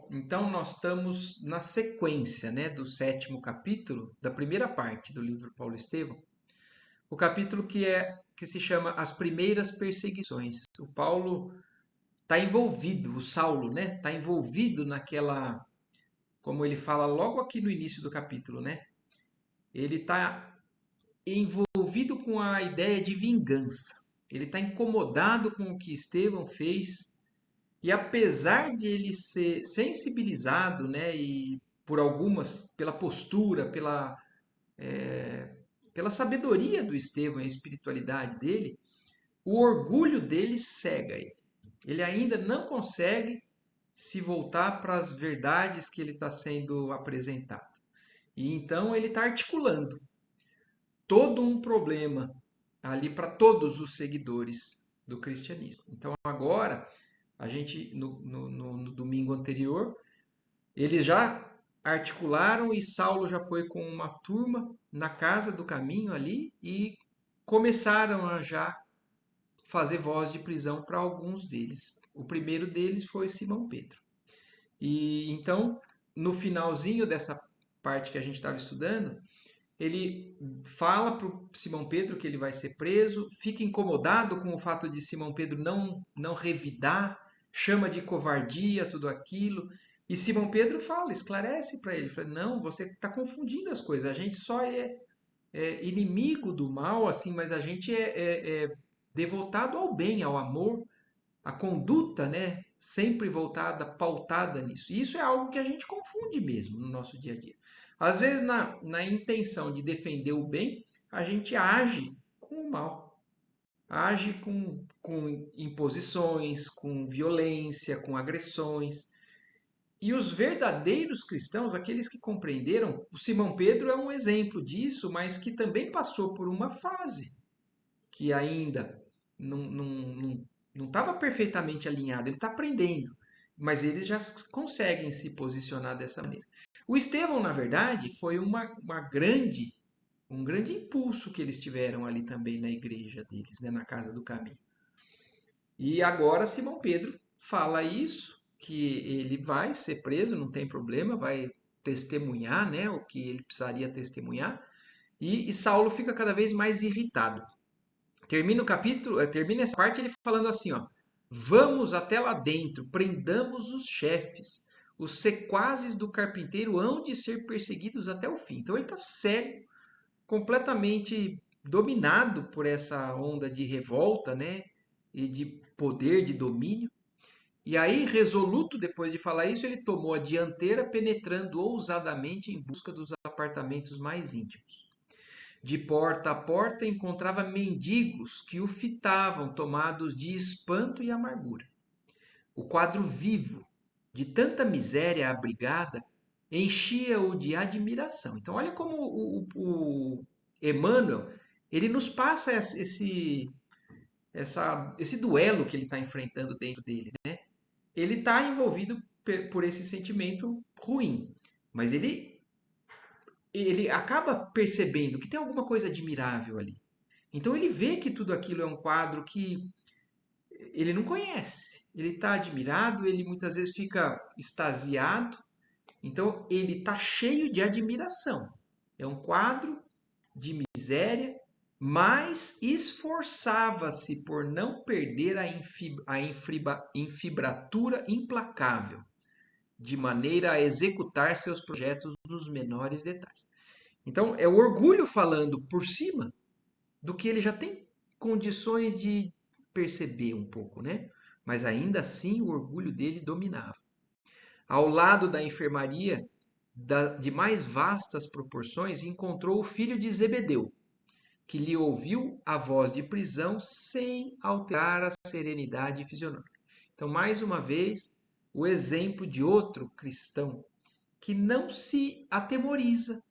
Então, nós estamos na sequência, né, do sétimo capítulo, da primeira parte do livro Paulo Estevão, o capítulo que se chama As Primeiras Perseguições. O Paulo está envolvido, o Saulo, né, está envolvido naquela, como ele fala logo aqui no início do capítulo, né, ele está envolvido com a ideia de vingança. Ele está incomodado com o que Estevão fez. E apesar de ele ser sensibilizado, né, e por algumas, pela postura, pela sabedoria do Estevão e a espiritualidade dele, o orgulho dele cega ele. Ele ainda não consegue se voltar para as verdades que ele está sendo apresentado. E então ele está articulando todo um problema ali para todos os seguidores do cristianismo. Então agora, a gente, no domingo anterior, eles já articularam e Saulo já foi com uma turma na casa do caminho ali e começaram a já fazer voz de prisão para alguns deles. O primeiro deles foi Simão Pedro. E então, no finalzinho dessa parte que a gente estava estudando, ele fala para o Simão Pedro que ele vai ser preso, fica incomodado com o fato de Simão Pedro não revidar, chama de covardia tudo aquilo. E Simão Pedro fala, esclarece para ele, fala, não, você está confundindo as coisas. A gente só é inimigo do mal, assim, mas a gente é devotado ao bem, ao amor, à conduta, né? Sempre voltada, pautada nisso. E isso é algo que a gente confunde mesmo no nosso dia a dia. Às vezes, na intenção de defender o bem, a gente age com o mal. Age com imposições, com violência, com agressões. E os verdadeiros cristãos, aqueles que compreenderam, o Simão Pedro é um exemplo disso, mas que também passou por uma fase que ainda não estava perfeitamente alinhado, ele está aprendendo, mas eles já conseguem se posicionar dessa maneira. O Estevão, na verdade, foi um grande impulso que eles tiveram ali também na igreja deles, né, na Casa do Caminho. E agora Simão Pedro fala isso, que ele vai ser preso, não tem problema, vai testemunhar, né, o que ele precisaria testemunhar, e Saulo fica cada vez mais irritado. Termina o capítulo, termina essa parte ele falando assim, ó: Vamos até lá dentro, prendamos os chefes. Os sequazes do carpinteiro hão de ser perseguidos até o fim. Então ele está sério, completamente dominado por essa onda de revolta, né? E de poder, de domínio. E aí, resoluto, depois de falar isso, ele tomou a dianteira, penetrando ousadamente em busca dos apartamentos mais íntimos. De porta a porta encontrava mendigos que o fitavam, tomados de espanto e amargura. O quadro vivo de tanta miséria abrigada enchia-o de admiração. Então, olha como o Emmanuel ele nos passa esse duelo que ele está enfrentando dentro dele. Né? Ele está envolvido por esse sentimento ruim, mas ele acaba percebendo que tem alguma coisa admirável ali. Então ele vê que tudo aquilo é um quadro que ele não conhece. Ele está admirado, ele muitas vezes fica extasiado. Então ele está cheio de admiração. É um quadro de miséria, mas esforçava-se por não perder a infibratura implacável, de maneira a executar seus projetos nos menores detalhes. Então é o orgulho falando por cima do que ele já tem condições de perceber um pouco, né? Mas ainda assim o orgulho dele dominava. Ao lado da enfermaria de mais vastas proporções, encontrou o filho de Zebedeu, que lhe ouviu a voz de prisão sem alterar a serenidade fisionômica. Então, mais uma vez, o exemplo de outro cristão que não se atemoriza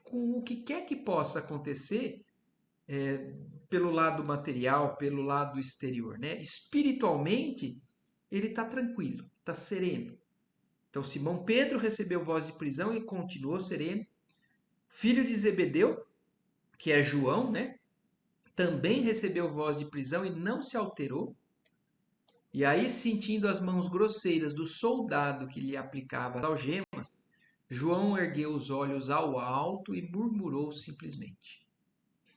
com o que quer que possa acontecer pelo lado material, pelo lado exterior, né? Espiritualmente, ele está tranquilo, está sereno. Então, Simão Pedro recebeu voz de prisão e continuou sereno. Filho de Zebedeu, que é João, né? Também recebeu voz de prisão e não se alterou. E aí, sentindo as mãos grosseiras do soldado que lhe aplicava as algemas, João ergueu os olhos ao alto e murmurou simplesmente: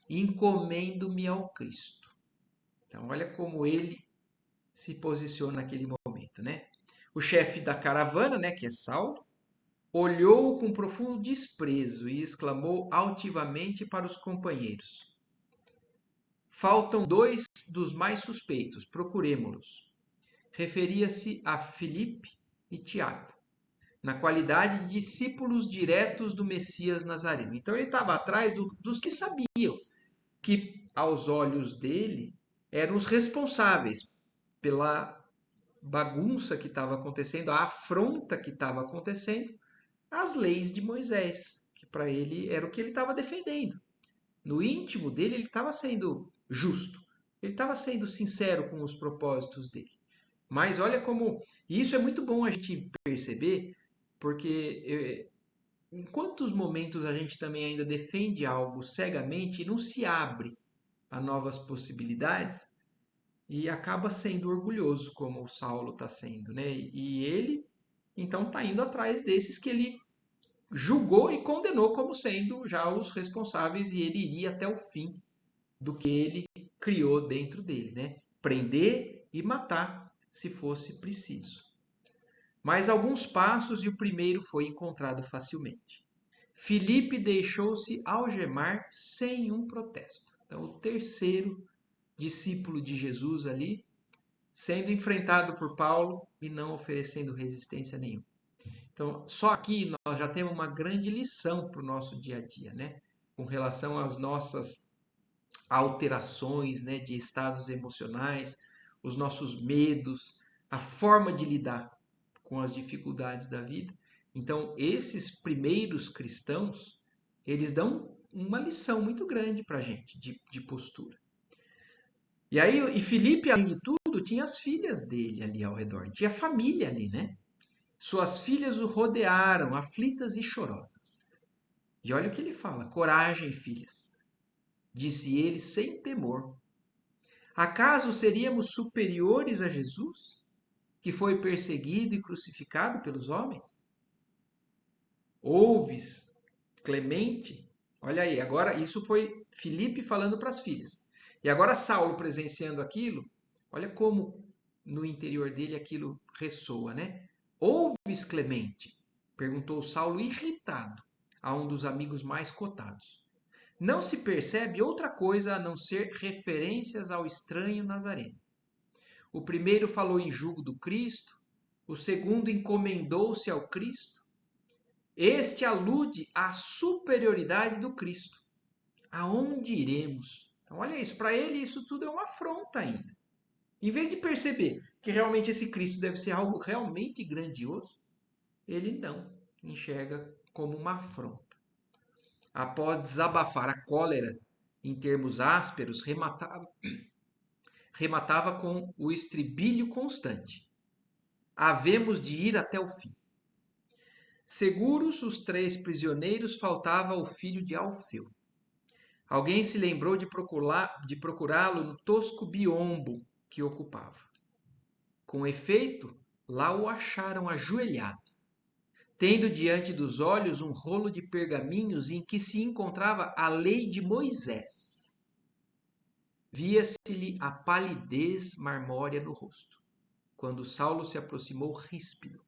encomendo-me ao Cristo. Então, olha como ele se posiciona naquele momento, né? O chefe da caravana, né, que é Saulo, olhou com profundo desprezo e exclamou altivamente para os companheiros: faltam dois dos mais suspeitos, procuremo-los. Referia-se a Filipe e Tiago, na qualidade de discípulos diretos do Messias Nazareno. Então ele estava atrás dos que sabiam que, aos olhos dele, eram os responsáveis pela bagunça que estava acontecendo, a afronta que estava acontecendo às leis de Moisés, que para ele era o que ele estava defendendo. No íntimo dele, ele estava sendo justo, ele estava sendo sincero com os propósitos dele. Mas olha como. E isso é muito bom a gente perceber, porque em quantos momentos a gente também ainda defende algo cegamente e não se abre a novas possibilidades e acaba sendo orgulhoso, como o Saulo está sendo, né? E ele, então, está indo atrás desses que ele julgou e condenou como sendo já os responsáveis e ele iria até o fim do que ele criou dentro dele, né? Prender e matar se fosse preciso. Mas alguns passos e o primeiro foi encontrado facilmente. Filipe deixou-se algemar sem um protesto. Então, o terceiro discípulo de Jesus ali, sendo enfrentado por Paulo e não oferecendo resistência nenhuma. Então, só aqui nós já temos uma grande lição para o nosso dia a dia, né? Com relação às nossas alterações, né, de estados emocionais, os nossos medos, a forma de lidar com as dificuldades da vida. Então, esses primeiros cristãos, eles dão uma lição muito grande para a gente de postura. E aí, e Filipe, além de tudo, tinha as filhas dele ali ao redor, tinha família ali, né? Suas filhas o rodearam, aflitas e chorosas. E olha o que ele fala: coragem, filhas, disse ele sem temor. Acaso seríamos superiores a Jesus, que foi perseguido e crucificado pelos homens? Ouves, Clemente? Olha aí, agora isso foi Filipe falando para as filhas. E agora Saulo presenciando aquilo, olha como no interior dele aquilo ressoa, né? Ouves, Clemente? Perguntou Saulo irritado a um dos amigos mais cotados. Não se percebe outra coisa a não ser referências ao estranho Nazareno. O primeiro falou em julgo do Cristo, o segundo encomendou-se ao Cristo. Este alude à superioridade do Cristo. Aonde iremos? Então, olha isso, para ele isso tudo é uma afronta ainda. Em vez de perceber que realmente esse Cristo deve ser algo realmente grandioso, ele não enxerga como uma afronta. Após desabafar a cólera em termos ásperos, rematava com o estribilho constante: havemos de ir até o fim. Seguros os três prisioneiros, faltava o filho de Alfeu. Alguém se lembrou de procurá-lo no tosco biombo que ocupava. Com efeito, lá o acharam ajoelhado, tendo diante dos olhos um rolo de pergaminhos em que se encontrava a lei de Moisés. Via-se-lhe a palidez marmórea no rosto, quando Saulo se aproximou ríspido.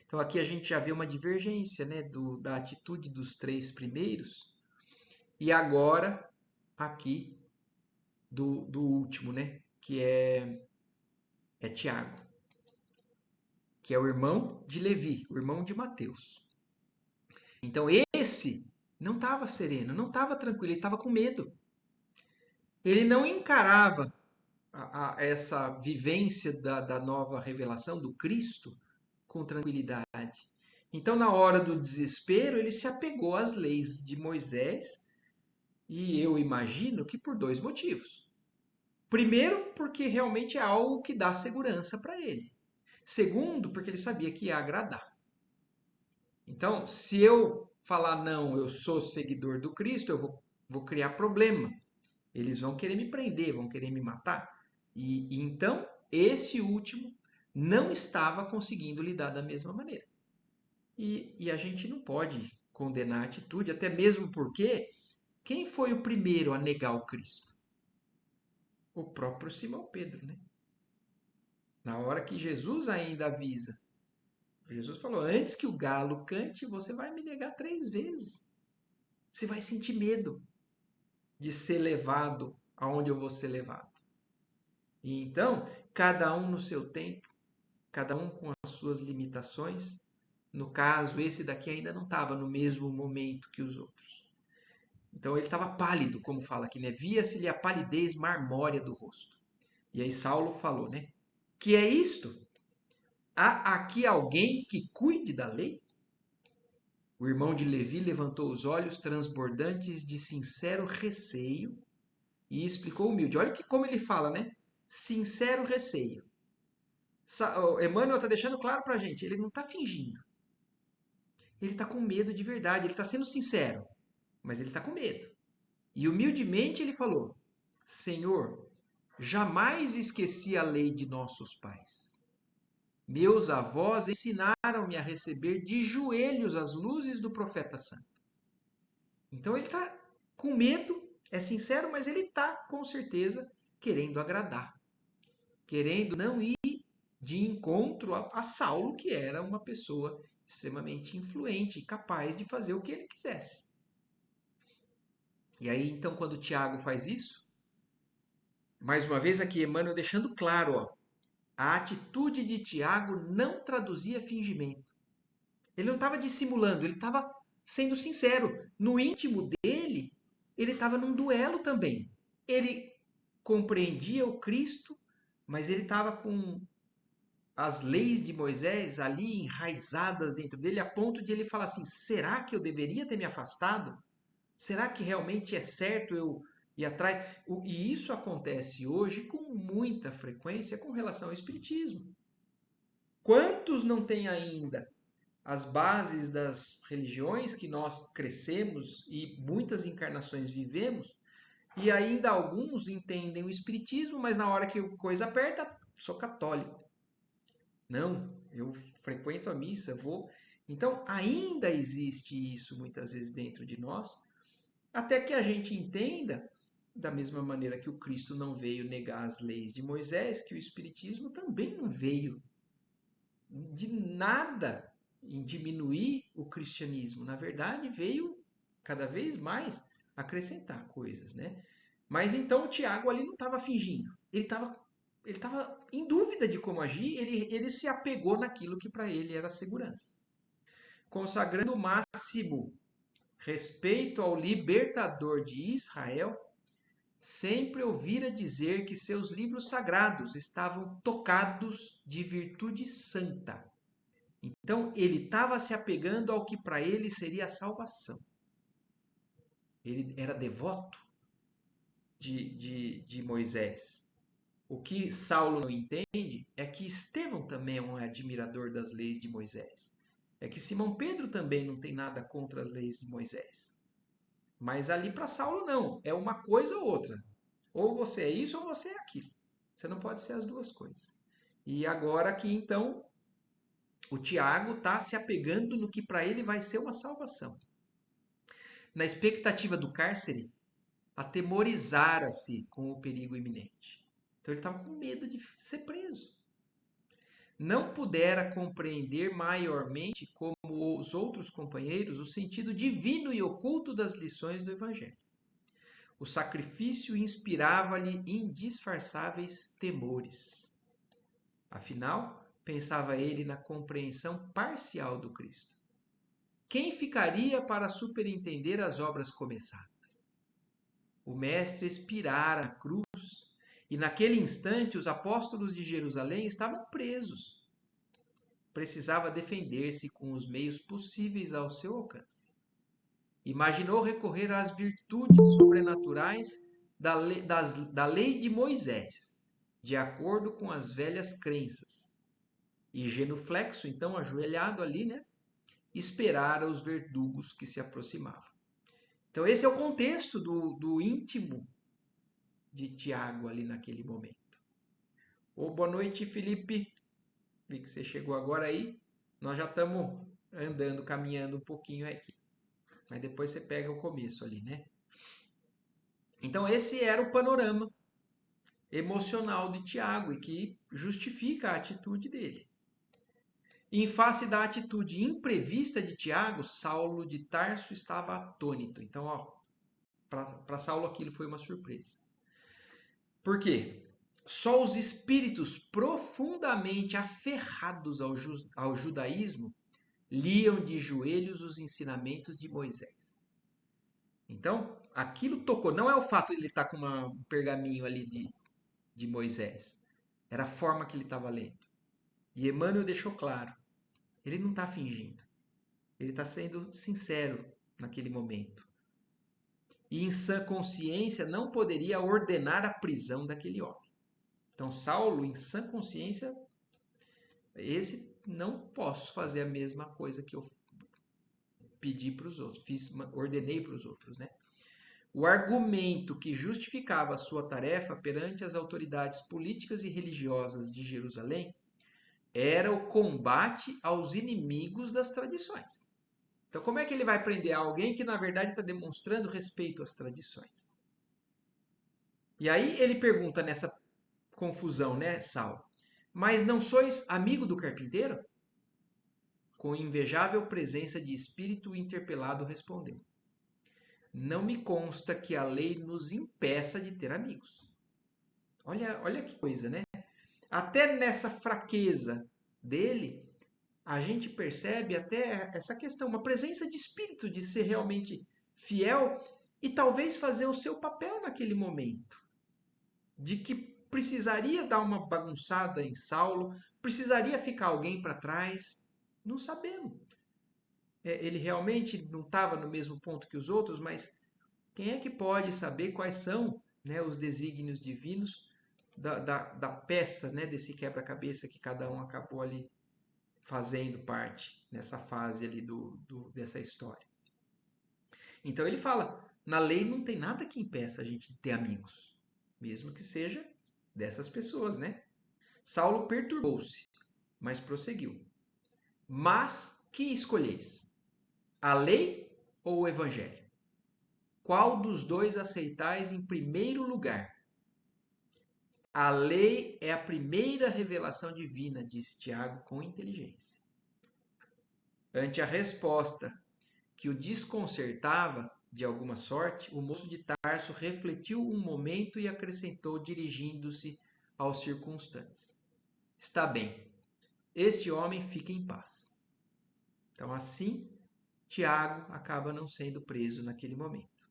Então aqui a gente já vê uma divergência, né, da atitude dos três primeiros e agora aqui do último, né, que é Tiago, que é o irmão de Levi, o irmão de Mateus. Então esse não estava sereno, não estava tranquilo, ele estava com medo. Ele não encarava essa vivência da nova revelação do Cristo com tranquilidade. Então, na hora do desespero, ele se apegou às leis de Moisés e eu imagino que por dois motivos. Primeiro, porque realmente é algo que dá segurança para ele. Segundo, porque ele sabia que ia agradar. Então, se eu falar não, eu sou seguidor do Cristo, eu vou criar problema. Eles vão querer me prender, vão querer me matar. E então esse último não estava conseguindo lidar da mesma maneira. E a gente não pode condenar a atitude, até mesmo porque quem foi o primeiro a negar o Cristo? O próprio Simão Pedro, né? Na hora que Jesus ainda avisa, Jesus falou: antes que o galo cante, você vai me negar 3 vezes. Você vai sentir medo de ser levado aonde eu vou ser levado. E então, cada um no seu tempo, cada um com as suas limitações. No caso, esse daqui ainda não estava no mesmo momento que os outros. Então ele estava pálido, como fala aqui, né? Via-se-lhe a palidez marmórea do rosto. E aí Saulo falou, né? Que é isto? Há aqui alguém que cuide da lei? O irmão de Levi levantou os olhos transbordantes de sincero receio e explicou humilde. Olha que como ele fala, né? Sincero receio. Emmanuel está deixando claro para a gente, ele não está fingindo. Ele está com medo de verdade, ele está sendo sincero, mas ele está com medo. E humildemente ele falou: Senhor, jamais esqueci a lei de nossos pais. Meus avós ensinaram-me a receber de joelhos as luzes do profeta santo. Então ele está com medo, é sincero, mas ele está com certeza querendo agradar, querendo não ir de encontro a Saulo, que era uma pessoa extremamente influente e capaz de fazer o que ele quisesse. E aí, então, quando Tiago faz isso, mais uma vez aqui, Emmanuel deixando claro, ó, a atitude de Tiago não traduzia fingimento. Ele não estava dissimulando, ele estava sendo sincero. No íntimo dele, ele estava num duelo também. Ele compreendia o Cristo, mas ele estava com as leis de Moisés ali enraizadas dentro dele, a ponto de ele falar assim: será que eu deveria ter me afastado? Será que realmente é certo eu ir atrás? E isso acontece hoje com muita frequência com relação ao Espiritismo. Quantos não têm ainda as bases das religiões que nós crescemos e muitas encarnações vivemos, e ainda alguns entendem o Espiritismo, mas na hora que a coisa aperta, sou católico. Não, eu frequento a missa, vou. Então, ainda existe isso muitas vezes dentro de nós, até que a gente entenda, da mesma maneira que o Cristo não veio negar as leis de Moisés, que o Espiritismo também não veio de nada em diminuir o cristianismo. Na verdade, veio cada vez mais acrescentar coisas, né? Mas então o Tiago ali não estava fingindo. Ele estava em dúvida de como agir, ele se apegou naquilo que para ele era segurança. Consagrando o máximo respeito ao libertador de Israel, sempre ouvira dizer que seus livros sagrados estavam tocados de virtude santa. Então, ele estava se apegando ao que para ele seria a salvação. Ele era devoto de Moisés. O que Saulo não entende é que Estevão também é um admirador das leis de Moisés. É que Simão Pedro também não tem nada contra as leis de Moisés. Mas ali para Saulo não, é uma coisa ou outra. Ou você é isso ou você é aquilo. Você não pode ser as duas coisas. E agora aqui então o Tiago está se apegando no que para ele vai ser uma salvação. Na expectativa do cárcere, atemorizara-se com o perigo iminente. Então ele estava com medo de ser preso. Não pudera compreender maiormente, como os outros companheiros, o sentido divino e oculto das lições do Evangelho. O sacrifício inspirava-lhe indisfarçáveis temores. Afinal, pensava ele na compreensão parcial do Cristo. Quem ficaria para superintender as obras começadas? O Mestre expirara na cruz e naquele instante os apóstolos de Jerusalém estavam presos. Precisava defender-se com os meios possíveis ao seu alcance. Imaginou recorrer às virtudes sobrenaturais da lei de Moisés, de acordo com as velhas crenças. E genuflexo, então ajoelhado ali, né, esperara os verdugos que se aproximavam. Então esse é o contexto do íntimo de Tiago ali naquele momento. Ô, boa noite, Felipe. Vi que você chegou agora aí. Nós já estamos andando, caminhando um pouquinho aqui. Mas depois você pega o começo ali, né? Então, esse era o panorama emocional de Tiago e que justifica a atitude dele. Em face da atitude imprevista de Tiago, Saulo de Tarso estava atônito. Então, ó, para Saulo aquilo foi uma surpresa. Por quê? Só os espíritos profundamente aferrados ao judaísmo liam de joelhos os ensinamentos de Moisés. Então, aquilo tocou. Não é o fato de ele estar com um pergaminho ali de Moisés. Era a forma que ele estava lendo. E Emmanuel deixou claro. Ele não está fingindo. Ele está sendo sincero naquele momento. E em sã consciência não poderia ordenar a prisão daquele homem. Então, Saulo, em sã consciência, esse não posso fazer a mesma coisa que eu pedi para os outros, ordenei para os outros, né? O argumento que justificava a sua tarefa perante as autoridades políticas e religiosas de Jerusalém era o combate aos inimigos das tradições. Então, como é que ele vai prender alguém que, na verdade, está demonstrando respeito às tradições? E aí ele pergunta nessa confusão, né, Saulo? Mas não sois amigo do carpinteiro? Com invejável presença de espírito, o interpelado respondeu: Não me consta que a lei nos impeça de ter amigos. Olha que coisa, né? Até nessa fraqueza dele, a gente percebe até essa questão, uma presença de espírito de ser realmente fiel e talvez fazer o seu papel naquele momento. De que precisaria dar uma bagunçada em Saulo, precisaria ficar alguém para trás, não sabemos. Ele realmente não estava no mesmo ponto que os outros, mas quem é que pode saber quais são, né, os desígnios divinos da peça, né, desse quebra-cabeça que cada um acabou ali fazendo parte nessa fase ali dessa história. Então ele fala, na lei não tem nada que impeça a gente de ter amigos, mesmo que seja dessas pessoas, né? Saulo perturbou-se, mas prosseguiu. Mas que escolheis? A lei ou o evangelho? Qual dos dois aceitais em primeiro lugar? A lei é a primeira revelação divina, disse Tiago com inteligência. Ante a resposta que o desconcertava de alguma sorte, o moço de Tarso refletiu um momento e acrescentou, dirigindo-se aos circunstantes: Está bem, este homem fica em paz. Então, assim, Tiago acaba não sendo preso naquele momento.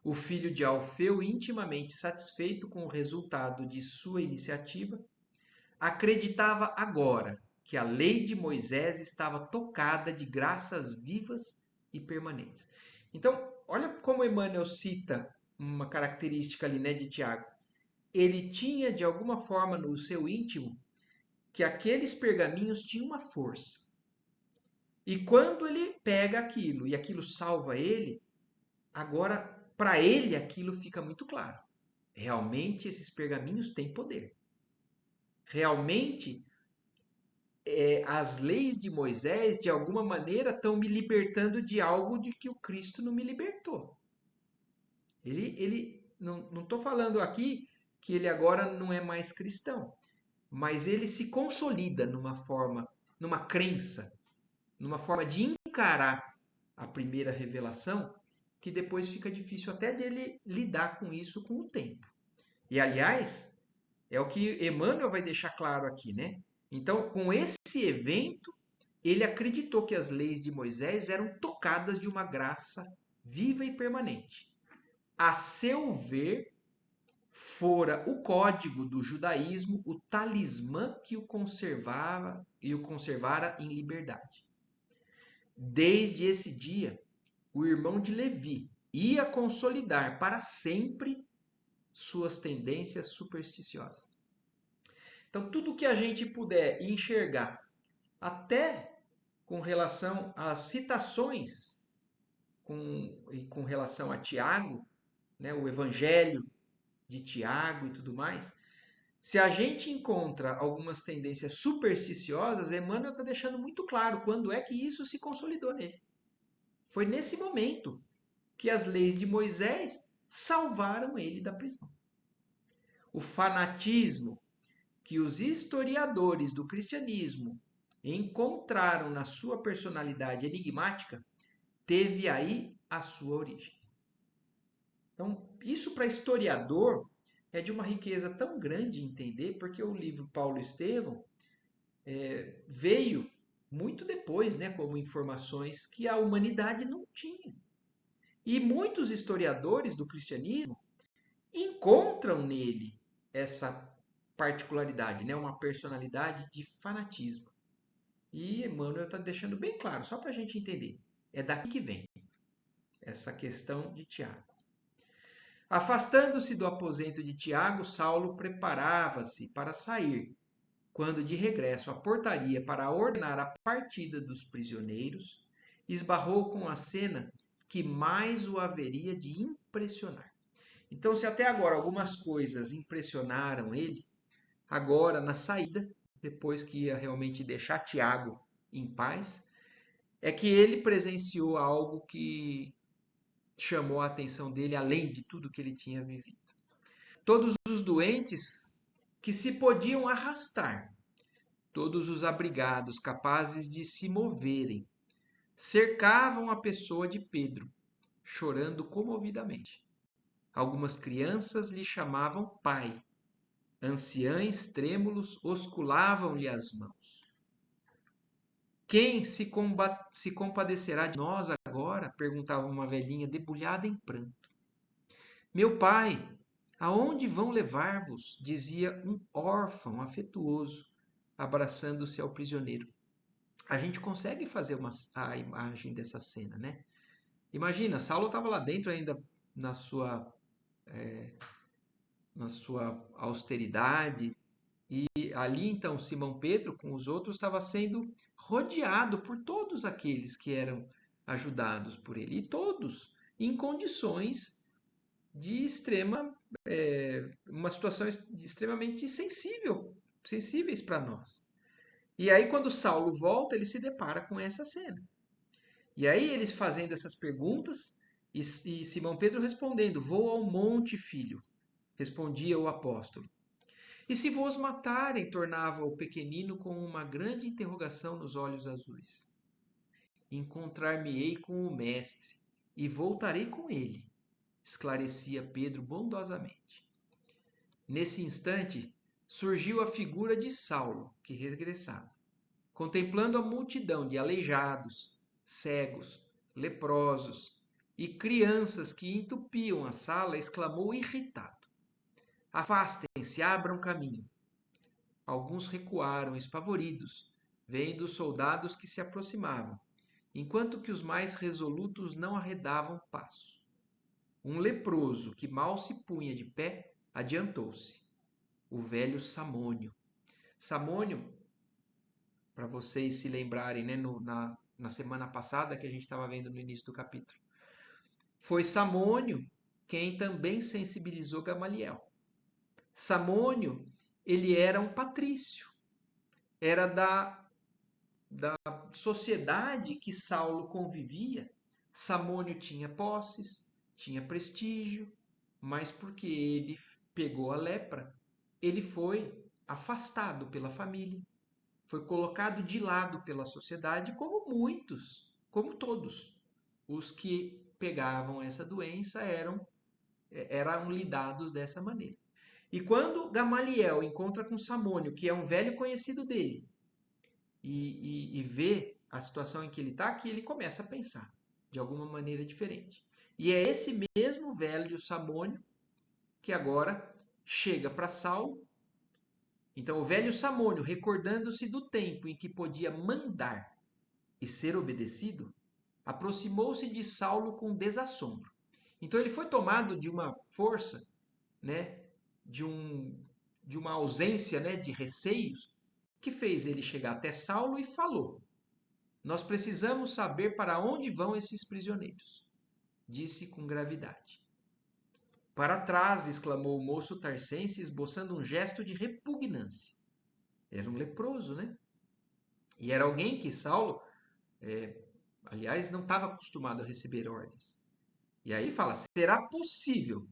O filho de Alfeu, intimamente satisfeito com o resultado de sua iniciativa, acreditava agora que a lei de Moisés estava tocada de graças vivas e permanentes. Então, olha como Emmanuel cita uma característica ali, né, de Tiago. Ele tinha, de alguma forma, no seu íntimo, que aqueles pergaminhos tinham uma força. E quando ele pega aquilo e aquilo salva ele, agora, para ele, aquilo fica muito claro. Realmente, esses pergaminhos têm poder. Realmente, as leis de Moisés, de alguma maneira, estão me libertando de algo de que o Cristo não me libertou. Ele não estou falando aqui que ele agora não é mais cristão, mas ele se consolida numa forma, numa crença, numa forma de encarar a primeira revelação, que depois fica difícil até dele lidar com isso com o tempo. E aliás, é o que Emmanuel vai deixar claro aqui, né? Então, com esse evento, ele acreditou que as leis de Moisés eram tocadas de uma graça viva e permanente. A seu ver, fora o código do judaísmo o talismã que o conservava e o conservara em liberdade. Desde esse dia, o irmão de Levi ia consolidar para sempre suas tendências supersticiosas. Então, tudo que a gente puder enxergar, até com relação às citações com relação a Tiago, né, o Evangelho de Tiago e tudo mais, Se a gente encontra algumas tendências supersticiosas, Emmanuel está deixando muito claro quando é que isso se consolidou nele. Foi nesse momento que as leis de Moisés salvaram ele da prisão. O fanatismo que os historiadores do cristianismo encontraram na sua personalidade enigmática teve aí a sua origem. Então, isso para historiador é de uma riqueza tão grande entender, porque o livro Paulo Estevão veio muito depois, né, como informações que a humanidade não tinha. E muitos historiadores do cristianismo encontram nele essa particularidade, né, uma personalidade de fanatismo. E Emmanuel está deixando bem claro, só para a gente entender. É daqui que vem essa questão de Tiago. Afastando-se do aposento de Tiago, Saulo preparava-se para sair, quando de regresso à portaria para ordenar a partida dos prisioneiros, esbarrou com a cena que mais o haveria de impressionar. Então, se até agora algumas coisas impressionaram ele, agora na saída, depois que ia realmente deixar Tiago em paz, é que ele presenciou algo que chamou a atenção dele além de tudo que ele tinha vivido. Todos os doentes que se podiam arrastar, todos os abrigados capazes de se moverem, cercavam a pessoa de Pedro, chorando comovidamente. Algumas crianças lhe chamavam pai. Anciães trêmulos osculavam-lhe as mãos. Quem se compadecerá de nós agora? Perguntava uma velhinha debulhada em pranto. Meu pai, aonde vão levar-vos? Dizia um órfão afetuoso, abraçando-se ao prisioneiro. A gente consegue fazer a imagem dessa cena, né? Imagina, Saulo estava lá dentro ainda na sua, na sua austeridade, e ali então Simão Pedro com os outros estava sendo rodeado por todos aqueles que eram ajudados por ele, e todos em condições de uma situação extremamente sensíveis para nós. E aí quando Saulo volta, ele se depara com essa cena. E aí eles fazendo essas perguntas e Simão Pedro respondendo: Vou ao monte, filho, respondia o apóstolo. E se vos matarem, tornava o pequenino com uma grande interrogação nos olhos azuis. Encontrar-me-ei com o mestre e voltarei com ele, esclarecia Pedro bondosamente. Nesse instante, surgiu a figura de Saulo, que regressava. Contemplando a multidão de aleijados, cegos, leprosos e crianças que entupiam a sala, exclamou irritado: Afastem-se, abram caminho. Alguns recuaram, espavoridos, vendo os soldados que se aproximavam, enquanto que os mais resolutos não arredavam passo. Um leproso, que mal se punha de pé, adiantou-se. O velho Samônio. Samônio, para vocês se lembrarem, né, na semana passada que a gente estava vendo no início do capítulo, foi Samônio quem também sensibilizou Gamaliel. Samônio, ele era um patrício, era da sociedade que Saulo convivia. Samônio tinha posses, tinha prestígio, mas porque ele pegou a lepra, ele foi afastado pela família, foi colocado de lado pela sociedade, como muitos, como todos. Os que pegavam essa doença eram lidados dessa maneira. E quando Gamaliel encontra com Samônio, que é um velho conhecido dele, e vê a situação em que ele está, que ele começa a pensar de alguma maneira diferente. E é esse mesmo velho Samônio que agora chega para Saulo. Então, o velho Samônio, recordando-se do tempo em que podia mandar e ser obedecido, aproximou-se de Saulo com desassombro. Então, ele foi tomado de uma força, né, de uma ausência, né, de receios, que fez ele chegar até Saulo e falou: Nós precisamos saber para onde vão esses prisioneiros, disse com gravidade. Para trás, exclamou o moço tarsense, esboçando um gesto de repugnância. Era um leproso, né? E era alguém que Saulo, aliás, não estava acostumado a receber ordens. E aí fala: será possível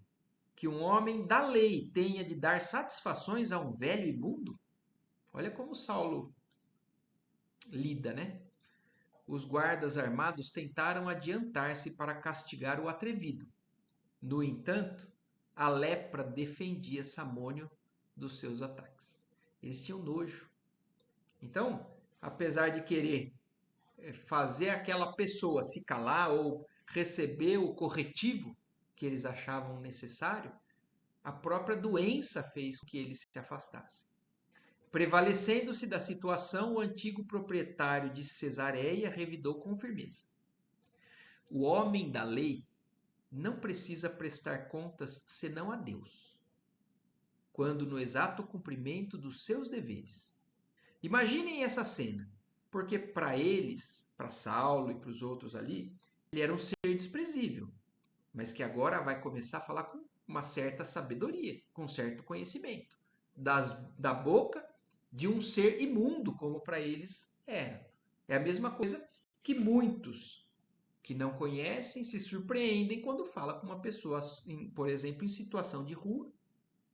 que um homem da lei tenha de dar satisfações a um velho imundo? Olha como Saulo lida, né? Os guardas armados tentaram adiantar-se para castigar o atrevido. No entanto, a lepra defendia Samônio dos seus ataques. Eles tinham nojo. Então, apesar de querer fazer aquela pessoa se calar ou receber o corretivo que eles achavam necessário, a própria doença fez com que eles se afastassem. Prevalecendo-se da situação, o antigo proprietário de Cesareia revidou com firmeza: o homem da lei não precisa prestar contas senão a Deus, quando no exato cumprimento dos seus deveres. Imaginem essa cena, porque para eles, para Saulo e para os outros ali, ele era um ser desprezível, mas que agora vai começar a falar com uma certa sabedoria, com certo conhecimento, da boca de um ser imundo, como para eles era. É a mesma coisa que muitos que não conhecem se surpreendem quando fala com uma pessoa, por exemplo, em situação de rua,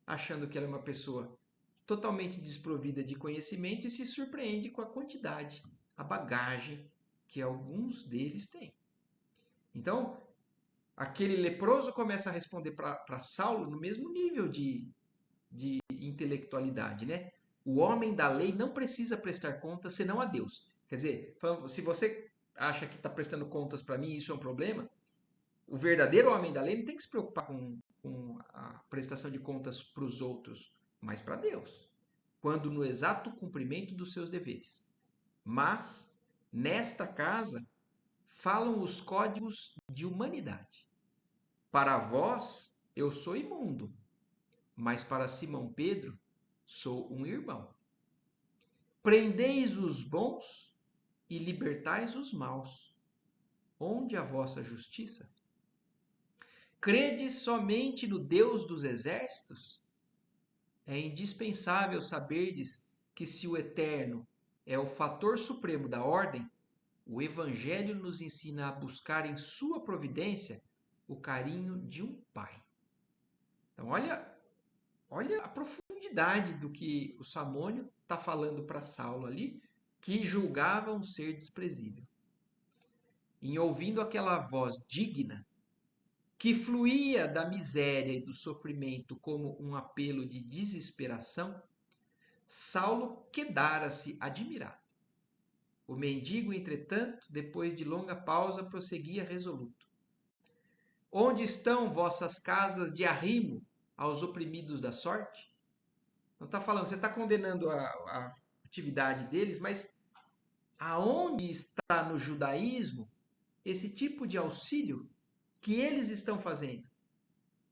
achando que ela é uma pessoa totalmente desprovida de conhecimento e se surpreende com a quantidade, a bagagem que alguns deles têm. Então, aquele leproso começa a responder para Saulo no mesmo nível de intelectualidade, né? O homem da lei não precisa prestar contas senão a Deus. Quer dizer, se você acha que está prestando contas para mim, isso é um problema, o verdadeiro homem da lei não tem que se preocupar com a prestação de contas para os outros, mas para Deus, quando no exato cumprimento dos seus deveres. Mas, nesta casa, falam os códigos de humanidade. Para vós, eu sou imundo, mas para Simão Pedro, sou um irmão. Prendeis os bons e libertais os maus. Onde a vossa justiça? Credes somente no Deus dos exércitos? É indispensável saberdes que se o Eterno é o fator supremo da ordem, o Evangelho nos ensina a buscar em sua providência o carinho de um pai. Então, olha a profundidade do que o Samônio está falando para Saulo ali, que julgava um ser desprezível. Em ouvindo aquela voz digna, que fluía da miséria e do sofrimento como um apelo de desesperação, Saulo quedara-se admirado. O mendigo, entretanto, depois de longa pausa, prosseguia resoluto: onde estão vossas casas de arrimo aos oprimidos da sorte? Não está falando, você está condenando a atividade deles, mas aonde está no judaísmo esse tipo de auxílio que eles estão fazendo?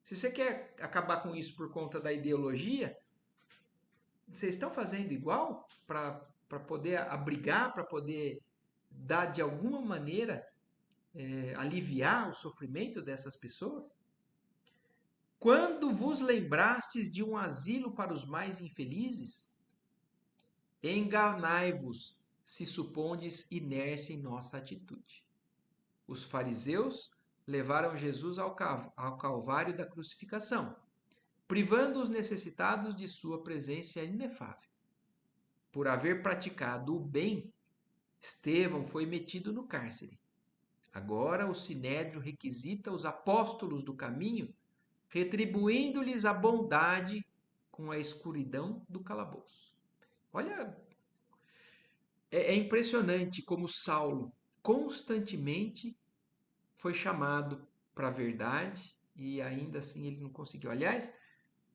Se você quer acabar com isso por conta da ideologia, vocês estão fazendo igual para poder abrigar, para poder dar de alguma maneira, aliviar o sofrimento dessas pessoas? Quando vos lembrastes de um asilo para os mais infelizes, enganai-vos se supondes inércia em nossa atitude. Os fariseus levaram Jesus ao calvário da crucificação, privando os necessitados de sua presença inefável. Por haver praticado o bem, Estevão foi metido no cárcere. Agora o sinédrio requisita os apóstolos do caminho, retribuindo-lhes a bondade com a escuridão do calabouço. Olha, é impressionante como Saulo constantemente foi chamado para a verdade e ainda assim ele não conseguiu. Aliás,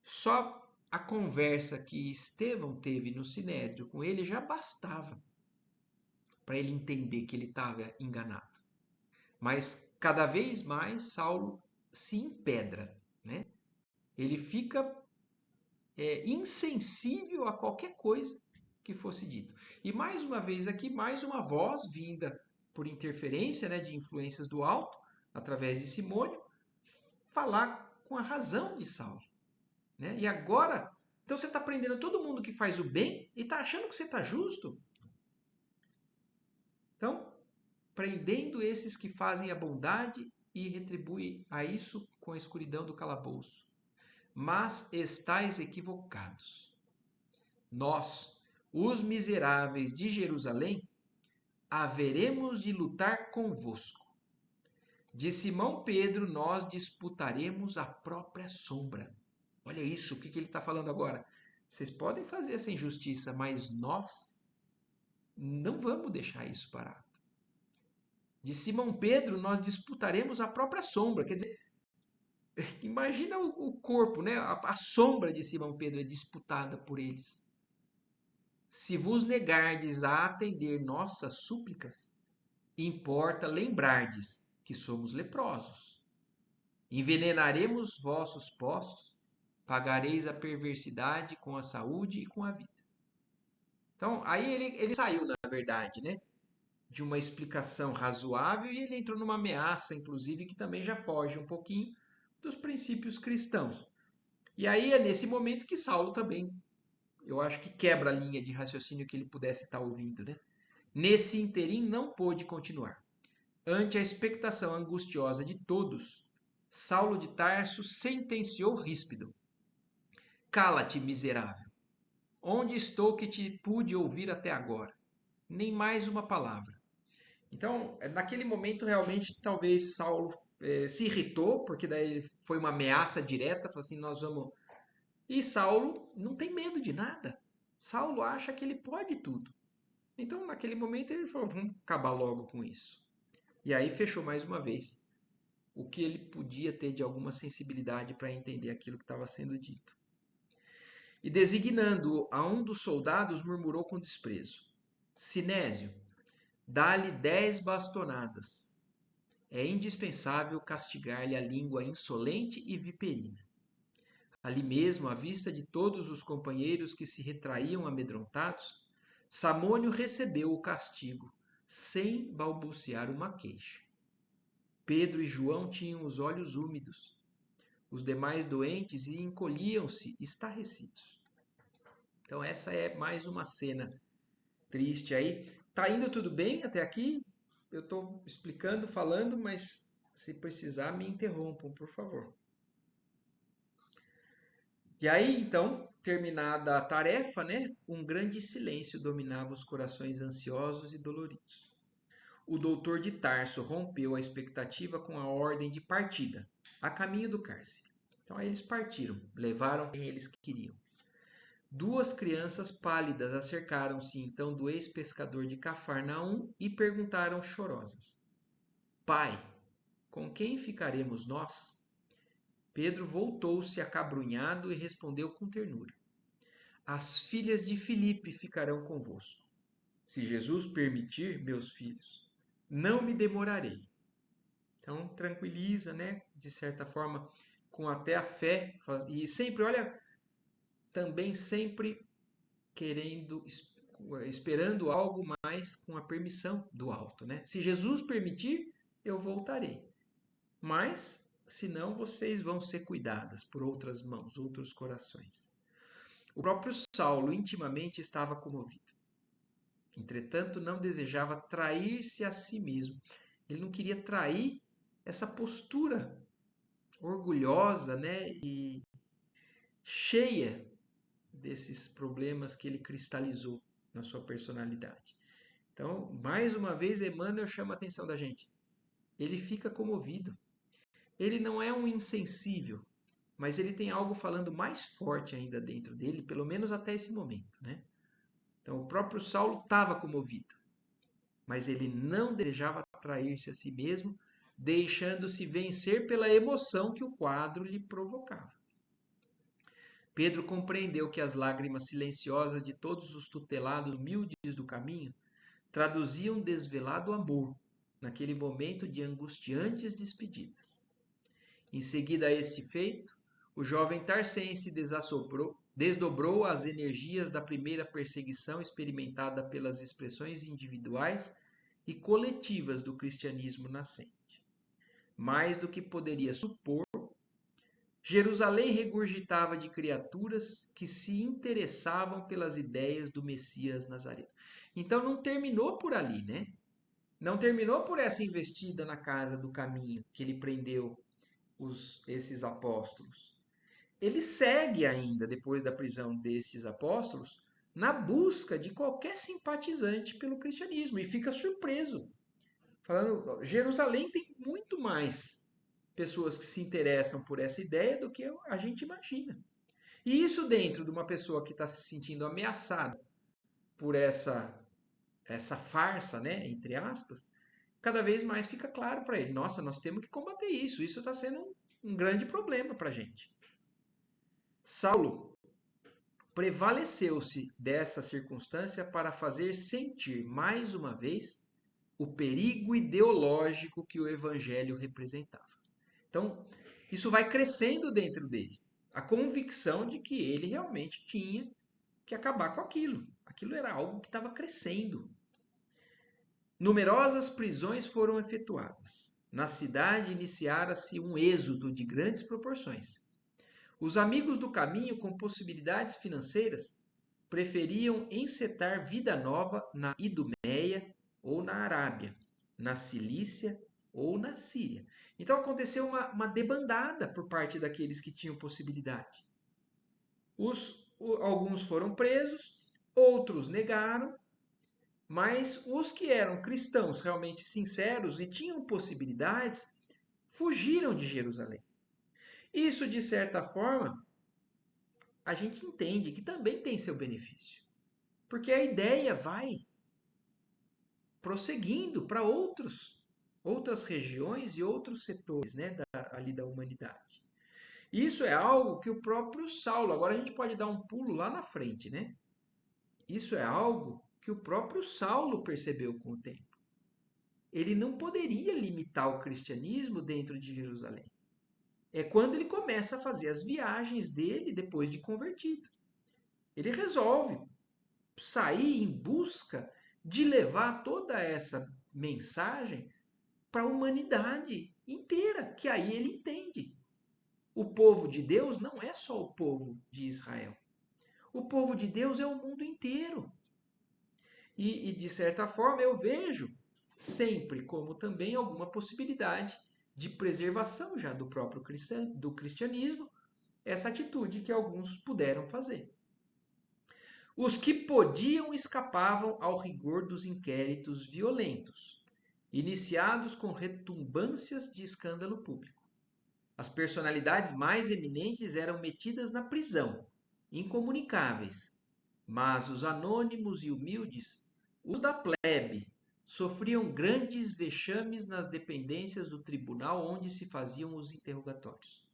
só a conversa que Estevão teve no sinédrio com ele já bastava para ele entender que ele estava enganado. Mas cada vez mais Saulo se empedra, né? Ele fica insensível a qualquer coisa que fosse dito. E mais uma vez aqui, mais uma voz vinda por interferência, né, de influências do alto, através de Simônio, falar com a razão de Saulo, né? E agora, então você está prendendo todo mundo que faz o bem e está achando que você está justo? Então, prendendo esses que fazem a bondade e retribui a isso com a escuridão do calabouço. Mas estáis equivocados. Nós, os miseráveis de Jerusalém, haveremos de lutar convosco. De Simão Pedro nós disputaremos a própria sombra. Olha isso, o que ele está falando agora? Vocês podem fazer essa injustiça, mas nós não vamos deixar isso parado. De Simão Pedro nós disputaremos a própria sombra. Quer dizer, imagina o corpo, né? A sombra de Simão Pedro é disputada por eles. Se vos negardes a atender nossas súplicas, importa lembrardes que somos leprosos. Envenenaremos vossos poços, pagareis a perversidade com a saúde e com a vida. Então, aí ele saiu, na verdade, né, de uma explicação razoável e ele entrou numa ameaça, inclusive, que também já foge um pouquinho dos princípios cristãos. E aí é nesse momento que Saulo também, eu acho que quebra a linha de raciocínio que ele pudesse estar ouvindo, né? Nesse interim não pôde continuar. Ante a expectação angustiosa de todos, Saulo de Tarso sentenciou ríspido: Cala-te, miserável! Onde estou que te pude ouvir até agora? Nem mais uma palavra. Então, naquele momento, realmente, talvez Saulo se irritou, porque daí foi uma ameaça direta, falou assim, nós vamos... E Saulo não tem medo de nada. Saulo acha que ele pode tudo. Então, naquele momento, ele falou, vamos acabar logo com isso. E aí fechou mais uma vez o que ele podia ter de alguma sensibilidade para entender aquilo que estava sendo dito. E designando a um dos soldados, murmurou com desprezo: Sinésio, dá-lhe 10 bastonadas. É indispensável castigar-lhe a língua insolente e viperina. Ali mesmo, à vista de todos os companheiros que se retraíam amedrontados, Samônio recebeu o castigo, sem balbuciar uma queixa. Pedro e João tinham os olhos úmidos. Os demais doentes encolhiam-se estarrecidos. Então essa é mais uma cena triste aí. Tá indo tudo bem até aqui? Eu estou explicando, falando, mas se precisar me interrompam, por favor. E aí, então, terminada a tarefa, né, um grande silêncio dominava os corações ansiosos e doloridos. O doutor de Tarso rompeu a expectativa com a ordem de partida, a caminho do cárcere. Então aí eles partiram, levaram quem eles queriam. 2 crianças pálidas acercaram-se então do ex-pescador de Cafarnaum e perguntaram chorosas: Pai, com quem ficaremos nós? Pedro voltou-se acabrunhado e respondeu com ternura: As filhas de Filipe ficarão convosco. Se Jesus permitir, meus filhos, não me demorarei. Então, tranquiliza, né? De certa forma, com até a fé. E sempre, olha, também sempre querendo, esperando algo mais com a permissão do alto, né? Se Jesus permitir, eu voltarei. Mas, senão, vocês vão ser cuidadas por outras mãos, outros corações. O próprio Saulo intimamente estava comovido. Entretanto, não desejava trair-se a si mesmo. Ele não queria trair essa postura orgulhosa, né, e cheia desses problemas que ele cristalizou na sua personalidade. Então, mais uma vez, Emmanuel chama a atenção da gente. Ele fica comovido. Ele não é um insensível, mas ele tem algo falando mais forte ainda dentro dele, pelo menos até esse momento, né? Então, o próprio Saulo estava comovido, mas ele não desejava trair-se a si mesmo, deixando-se vencer pela emoção que o quadro lhe provocava. Pedro compreendeu que as lágrimas silenciosas de todos os tutelados humildes do caminho traduziam desvelado amor naquele momento de angustiantes despedidas. Em seguida a esse feito, o jovem tarsense desdobrou as energias da primeira perseguição experimentada pelas expressões individuais e coletivas do cristianismo nascente. Mais do que poderia supor, Jerusalém regurgitava de criaturas que se interessavam pelas ideias do Messias Nazareno. Então não terminou por ali, né? Não terminou por essa investida na casa do caminho que ele prendeu esses apóstolos. Ele segue ainda, depois da prisão destes apóstolos, na busca de qualquer simpatizante pelo cristianismo e fica surpreso. Falando, Jerusalém tem muito mais pessoas que se interessam por essa ideia do que a gente imagina. E isso dentro de uma pessoa que está se sentindo ameaçada por essa farsa, né, entre aspas, cada vez mais fica claro para ele, nossa, nós temos que combater isso, isso está sendo um grande problema para a gente. Saulo prevaleceu-se dessa circunstância para fazer sentir mais uma vez o perigo ideológico que o evangelho representava. Então, isso vai crescendo dentro dele, a convicção de que ele realmente tinha que acabar com aquilo. Aquilo era algo que estava crescendo. Numerosas prisões foram efetuadas. Na cidade iniciara-se um êxodo de grandes proporções. Os amigos do caminho com possibilidades financeiras preferiam encetar vida nova na Idumeia ou na Arábia, na Cilícia ou na Síria. Então aconteceu uma debandada por parte daqueles que tinham possibilidade. Alguns foram presos, outros negaram, mas os que eram cristãos realmente sinceros e tinham possibilidades fugiram de Jerusalém. Isso, de certa forma, a gente entende que também tem seu benefício, porque a ideia vai prosseguindo para outras regiões e outros setores, né, ali da humanidade. Isso é algo que o próprio Saulo, agora a gente pode dar um pulo lá na frente, né? Isso é algo que o próprio Saulo percebeu com o tempo. Ele não poderia limitar o cristianismo dentro de Jerusalém. É quando ele começa a fazer as viagens dele depois de convertido. Ele resolve sair em busca de levar toda essa mensagem para a humanidade inteira, que aí ele entende. O povo de Deus não é só o povo de Israel. O povo de Deus é o mundo inteiro. E de certa forma, eu vejo sempre como também alguma possibilidade de preservação já do próprio do cristianismo, essa atitude que alguns puderam fazer. Os que podiam escapavam ao rigor dos inquéritos violentos, iniciados com retumbâncias de escândalo público. As personalidades mais eminentes eram metidas na prisão, incomunicáveis, mas os anônimos e humildes, os da plebe, sofriam grandes vexames nas dependências do tribunal onde se faziam os interrogatórios.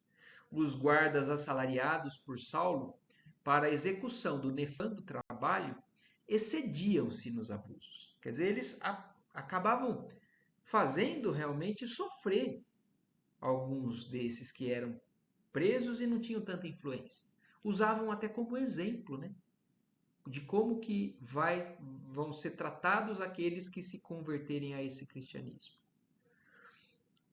Os guardas assalariados por Saulo para a execução do nefando trabalho excediam-se nos abusos. Quer dizer, eles acabavam fazendo realmente sofrer alguns desses que eram presos e não tinham tanta influência. Usavam até como exemplo, né, de como que vão ser tratados aqueles que se converterem a esse cristianismo.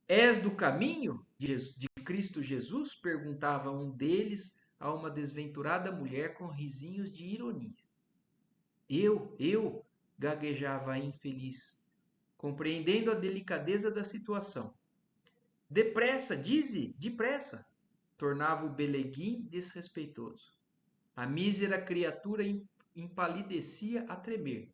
És do caminho de Cristo Jesus? Perguntava um deles a uma desventurada mulher com risinhos de ironia. Eu, gaguejava a infeliz, compreendendo a delicadeza da situação. Depressa, dize, depressa, tornava o Beleguim desrespeitoso. A mísera criatura empalidecia a tremer,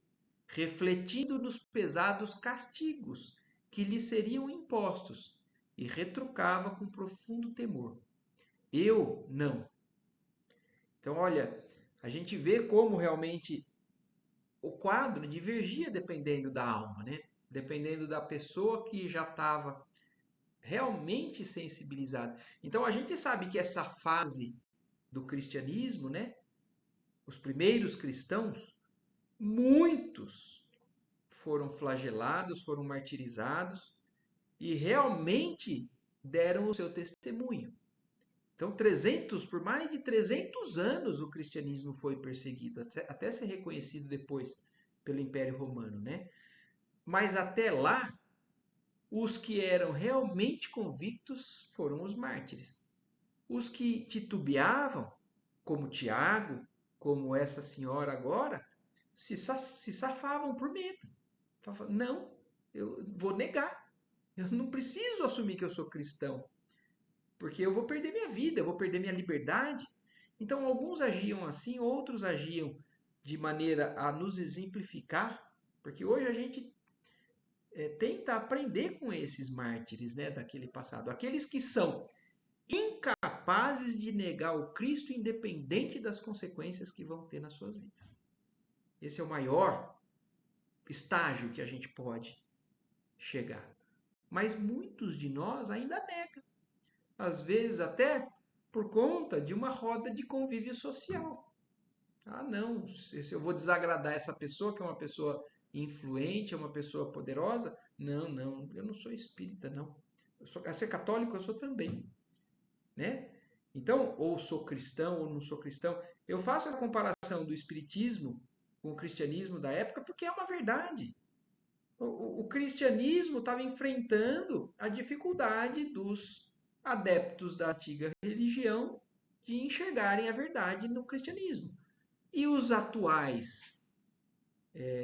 refletindo nos pesados castigos que lhe seriam impostos, e retrucava com profundo temor. Eu não. Então, olha, a gente vê como realmente o quadro divergia dependendo da alma, né? Dependendo da pessoa que já estava realmente sensibilizada. Então, a gente sabe que essa fase do cristianismo, né? Os primeiros cristãos, muitos foram flagelados, foram martirizados e realmente deram o seu testemunho. Então, por mais de 300 anos o cristianismo foi perseguido, até ser reconhecido depois pelo Império Romano, né? Mas até lá, os que eram realmente convictos foram os mártires. Os que titubeavam, como Tiago, como essa senhora agora, se safavam por medo. Não, eu vou negar. Eu não preciso assumir que eu sou cristão, porque eu vou perder minha vida, eu vou perder minha liberdade. Então, alguns agiam assim, outros agiam de maneira a nos exemplificar, porque hoje a gente tenta aprender com esses mártires, né, daquele passado. Aqueles que são incapazes de negar o Cristo independente das consequências que vão ter nas suas vidas. Esse é o maior estágio que a gente pode chegar. Mas muitos de nós ainda negam. Às vezes até por conta de uma roda de convívio social. Ah, não, se eu vou desagradar essa pessoa, que é uma pessoa influente, é uma pessoa poderosa, não, eu não sou espírita, não. A ser católico eu sou também, né? Então, ou sou cristão ou não sou cristão. Eu faço essa comparação do espiritismo com o cristianismo da época porque é uma verdade. O cristianismo estava enfrentando a dificuldade dos adeptos da antiga religião de enxergarem a verdade no cristianismo. E os atuais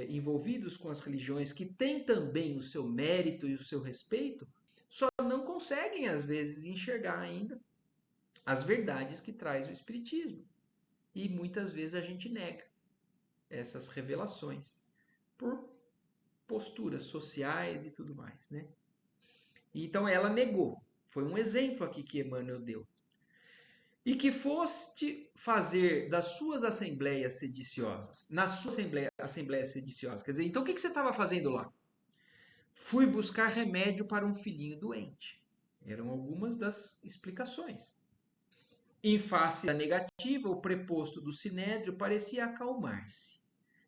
envolvidos com as religiões, que têm também o seu mérito e o seu respeito, só não conseguem, às vezes, enxergar ainda as verdades que traz o Espiritismo. E muitas vezes a gente nega essas revelações por posturas sociais e tudo mais, né? Então ela negou. Foi um exemplo aqui que Emmanuel deu. E que foste fazer das suas assembleias sediciosas, na sua assembleia sediciosa. Quer dizer, então o que você estava fazendo lá? Fui buscar remédio para um filhinho doente. Eram algumas das explicações. Em face da negativa, o preposto do sinédrio parecia acalmar-se,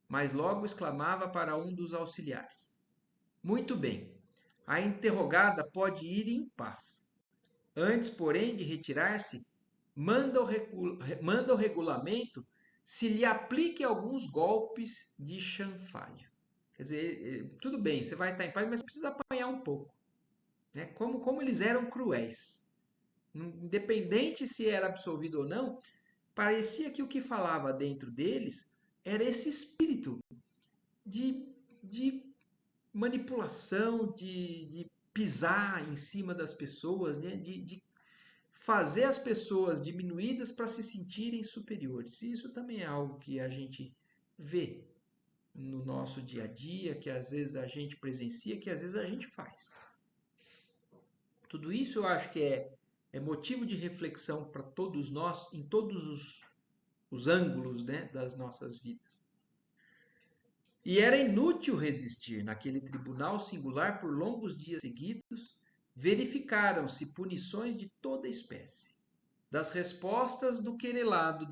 mas logo exclamava para um dos auxiliares: Muito bem, a interrogada pode ir em paz. Antes, porém, de retirar-se, manda o regulamento se lhe aplique alguns golpes de chanfalho. Quer dizer, tudo bem, você vai estar em paz, mas precisa apanhar um pouco. Né? Como eles eram cruéis. Independente se era absolvido ou não, parecia que o que falava dentro deles era esse espírito de manipulação, de pisar em cima das pessoas, né? de fazer as pessoas diminuídas para se sentirem superiores. Isso também é algo que a gente vê no nosso dia a dia, que às vezes a gente presencia, que às vezes a gente faz. Tudo isso eu acho que é motivo de reflexão para todos nós, em todos os ângulos, né, das nossas vidas. E era inútil resistir. Naquele tribunal singular, por longos dias seguidos, verificaram-se punições de toda espécie. Das respostas do querelado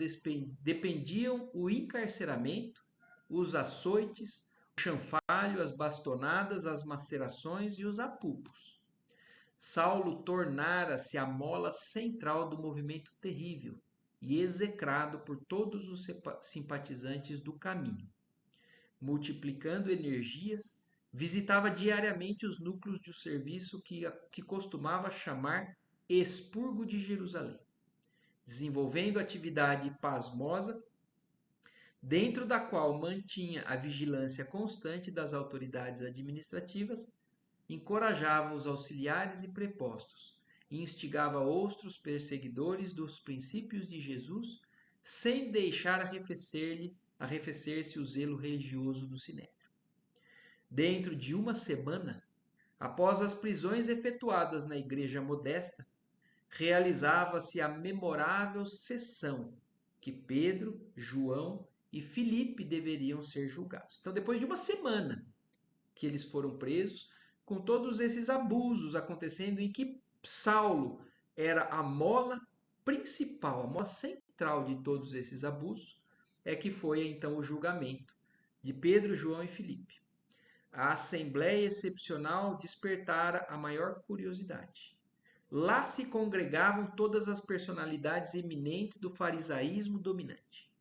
dependiam o encarceramento, os açoites, o chanfalho, as bastonadas, as macerações e os apupos. Saulo tornara-se a mola central do movimento terrível e execrado por todos os simpatizantes do caminho. Multiplicando energias, visitava diariamente os núcleos de serviço que costumava chamar Expurgo de Jerusalém, desenvolvendo atividade pasmosa, dentro da qual mantinha a vigilância constante das autoridades administrativas, encorajava os auxiliares e prepostos, e instigava outros perseguidores dos princípios de Jesus, sem deixar arrefecer-se o zelo religioso do sinédrio. Dentro de uma semana, após as prisões efetuadas na igreja modesta, realizava-se a memorável sessão que Pedro, João e Filipe deveriam ser julgados. Então, depois de uma semana que eles foram presos, com todos esses abusos acontecendo, em que Saulo era a mola principal, a mola central de todos esses abusos, é que foi então o julgamento de Pedro, João e Filipe. A assembleia excepcional despertara a maior curiosidade. Lá se congregavam todas as personalidades eminentes do farisaísmo dominante.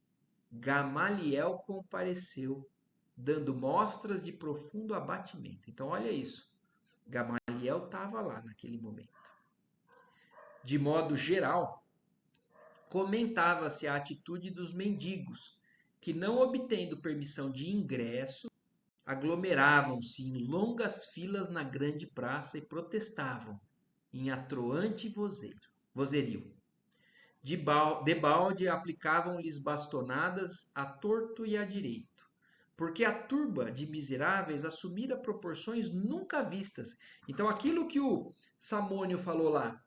Gamaliel compareceu, dando mostras de profundo abatimento. Então, olha isso. Gamaliel estava lá naquele momento. De modo geral, comentava-se a atitude dos mendigos, que, não obtendo permissão de ingresso, aglomeravam-se em longas filas na grande praça e protestavam, em atroante vozerio. Debalde aplicavam-lhes bastonadas a torto e a direito, porque a turba de miseráveis assumira proporções nunca vistas. Então, aquilo que o Samônio falou lá,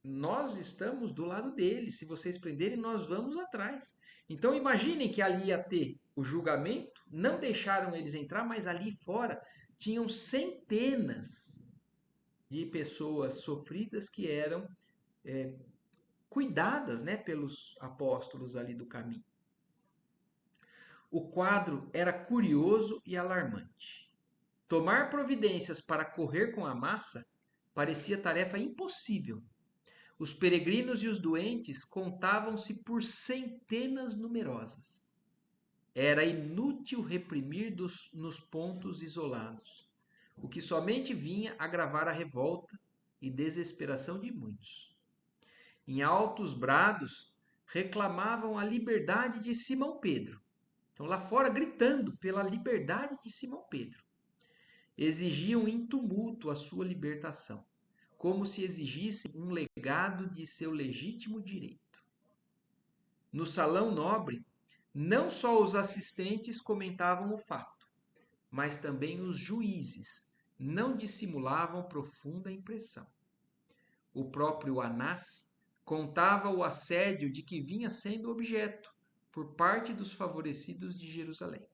nós estamos do lado deles, se vocês prenderem, nós vamos atrás. Então, imaginem que ali ia ter o julgamento, não deixaram eles entrar, mas ali fora tinham centenas de pessoas sofridas que eram cuidadas, né, pelos apóstolos ali do caminho. O quadro era curioso e alarmante. Tomar providências para correr com a massa parecia tarefa impossível. Os peregrinos e os doentes contavam-se por centenas numerosas. Era inútil reprimir nos pontos isolados, o que somente vinha agravar a revolta e desesperação de muitos. Em altos brados, reclamavam a liberdade de Simão Pedro. Então, lá fora, gritando pela liberdade de Simão Pedro. Exigiam em tumulto a sua libertação, como se exigissem um legado de seu legítimo direito. No salão nobre, não só os assistentes comentavam o fato, mas também os juízes não dissimulavam profunda impressão. O próprio Anás contava o assédio de que vinha sendo objeto por parte dos favorecidos de Jerusalém.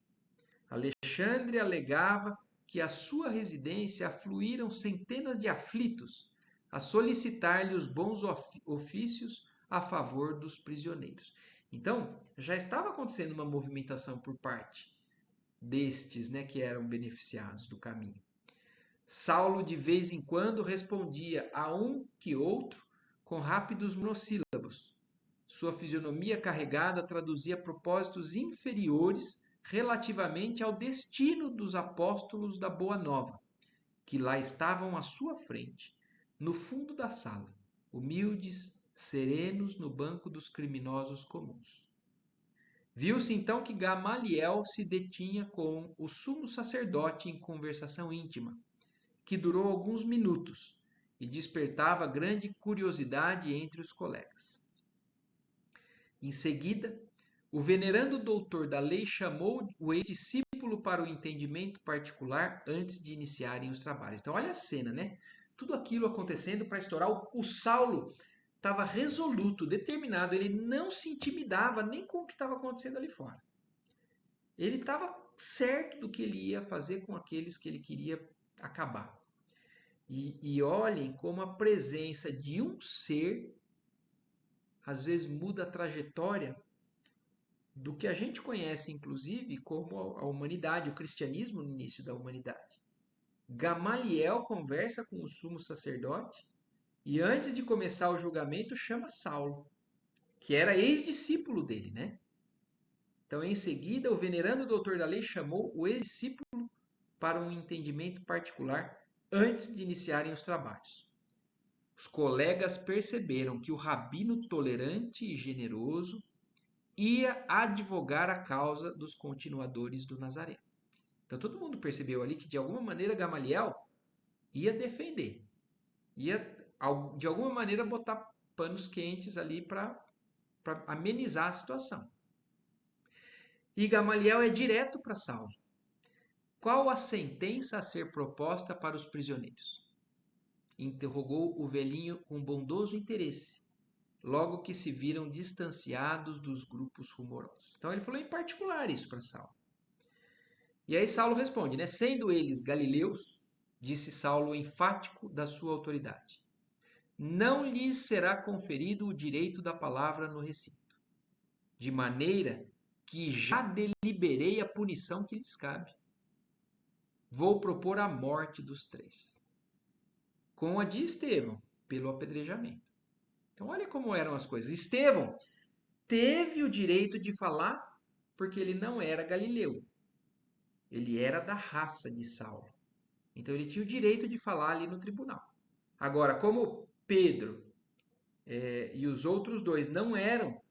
Alexandre alegava que à sua residência afluíram centenas de aflitos a solicitar-lhe os bons ofícios a favor dos prisioneiros. Então, já estava acontecendo uma movimentação por parte destes, né, que eram beneficiados do caminho. Saulo, de vez em quando, respondia a um que outro com rápidos monossílabos. Sua fisionomia carregada traduzia propósitos inferiores relativamente ao destino dos apóstolos da Boa Nova, que lá estavam à sua frente, no fundo da sala, humildes, serenos no banco dos criminosos comuns. Viu-se então que Gamaliel se detinha com o sumo sacerdote em conversação íntima, que durou alguns minutos e despertava grande curiosidade entre os colegas. Em seguida, o venerando doutor da lei chamou o ex-discípulo para o entendimento particular antes de iniciarem os trabalhos. Então, olha a cena, né? Tudo aquilo acontecendo para estourar. O Saulo estava resoluto, determinado, ele não se intimidava nem com o que estava acontecendo ali fora. Ele estava certo do que ele ia fazer com aqueles que ele queria acabar. E olhem como a presença de um ser às vezes muda a trajetória do que a gente conhece, inclusive, como a humanidade, o cristianismo no início da humanidade. Gamaliel conversa com o sumo sacerdote e, antes de começar o julgamento, chama Saulo, que era ex-discípulo dele, né? Então, em seguida, o venerando doutor da lei chamou o ex-discípulo para um entendimento particular antes de iniciarem os trabalhos. Os colegas perceberam que o rabino tolerante e generoso ia advogar a causa dos continuadores do Nazareno. Então todo mundo percebeu ali que de alguma maneira Gamaliel ia defender, ia de alguma maneira botar panos quentes ali para amenizar a situação. E Gamaliel é direto para Saulo. Qual a sentença a ser proposta para os prisioneiros? Interrogou o velhinho com bondoso interesse, logo que se viram distanciados dos grupos rumorosos. Então ele falou em particular isso para Saulo. E aí Saulo responde, né? Sendo eles galileus, disse Saulo enfático da sua autoridade, não lhes será conferido o direito da palavra no recinto, de maneira que já deliberei a punição que lhes cabe. Vou propor a morte dos três, com a de Estevão, pelo apedrejamento. Então olha como eram as coisas. Estevão teve o direito de falar porque ele não era galileu. Ele era da raça de Saulo. Então ele tinha o direito de falar ali no tribunal. Agora, como Pedro e os outros dois não eram,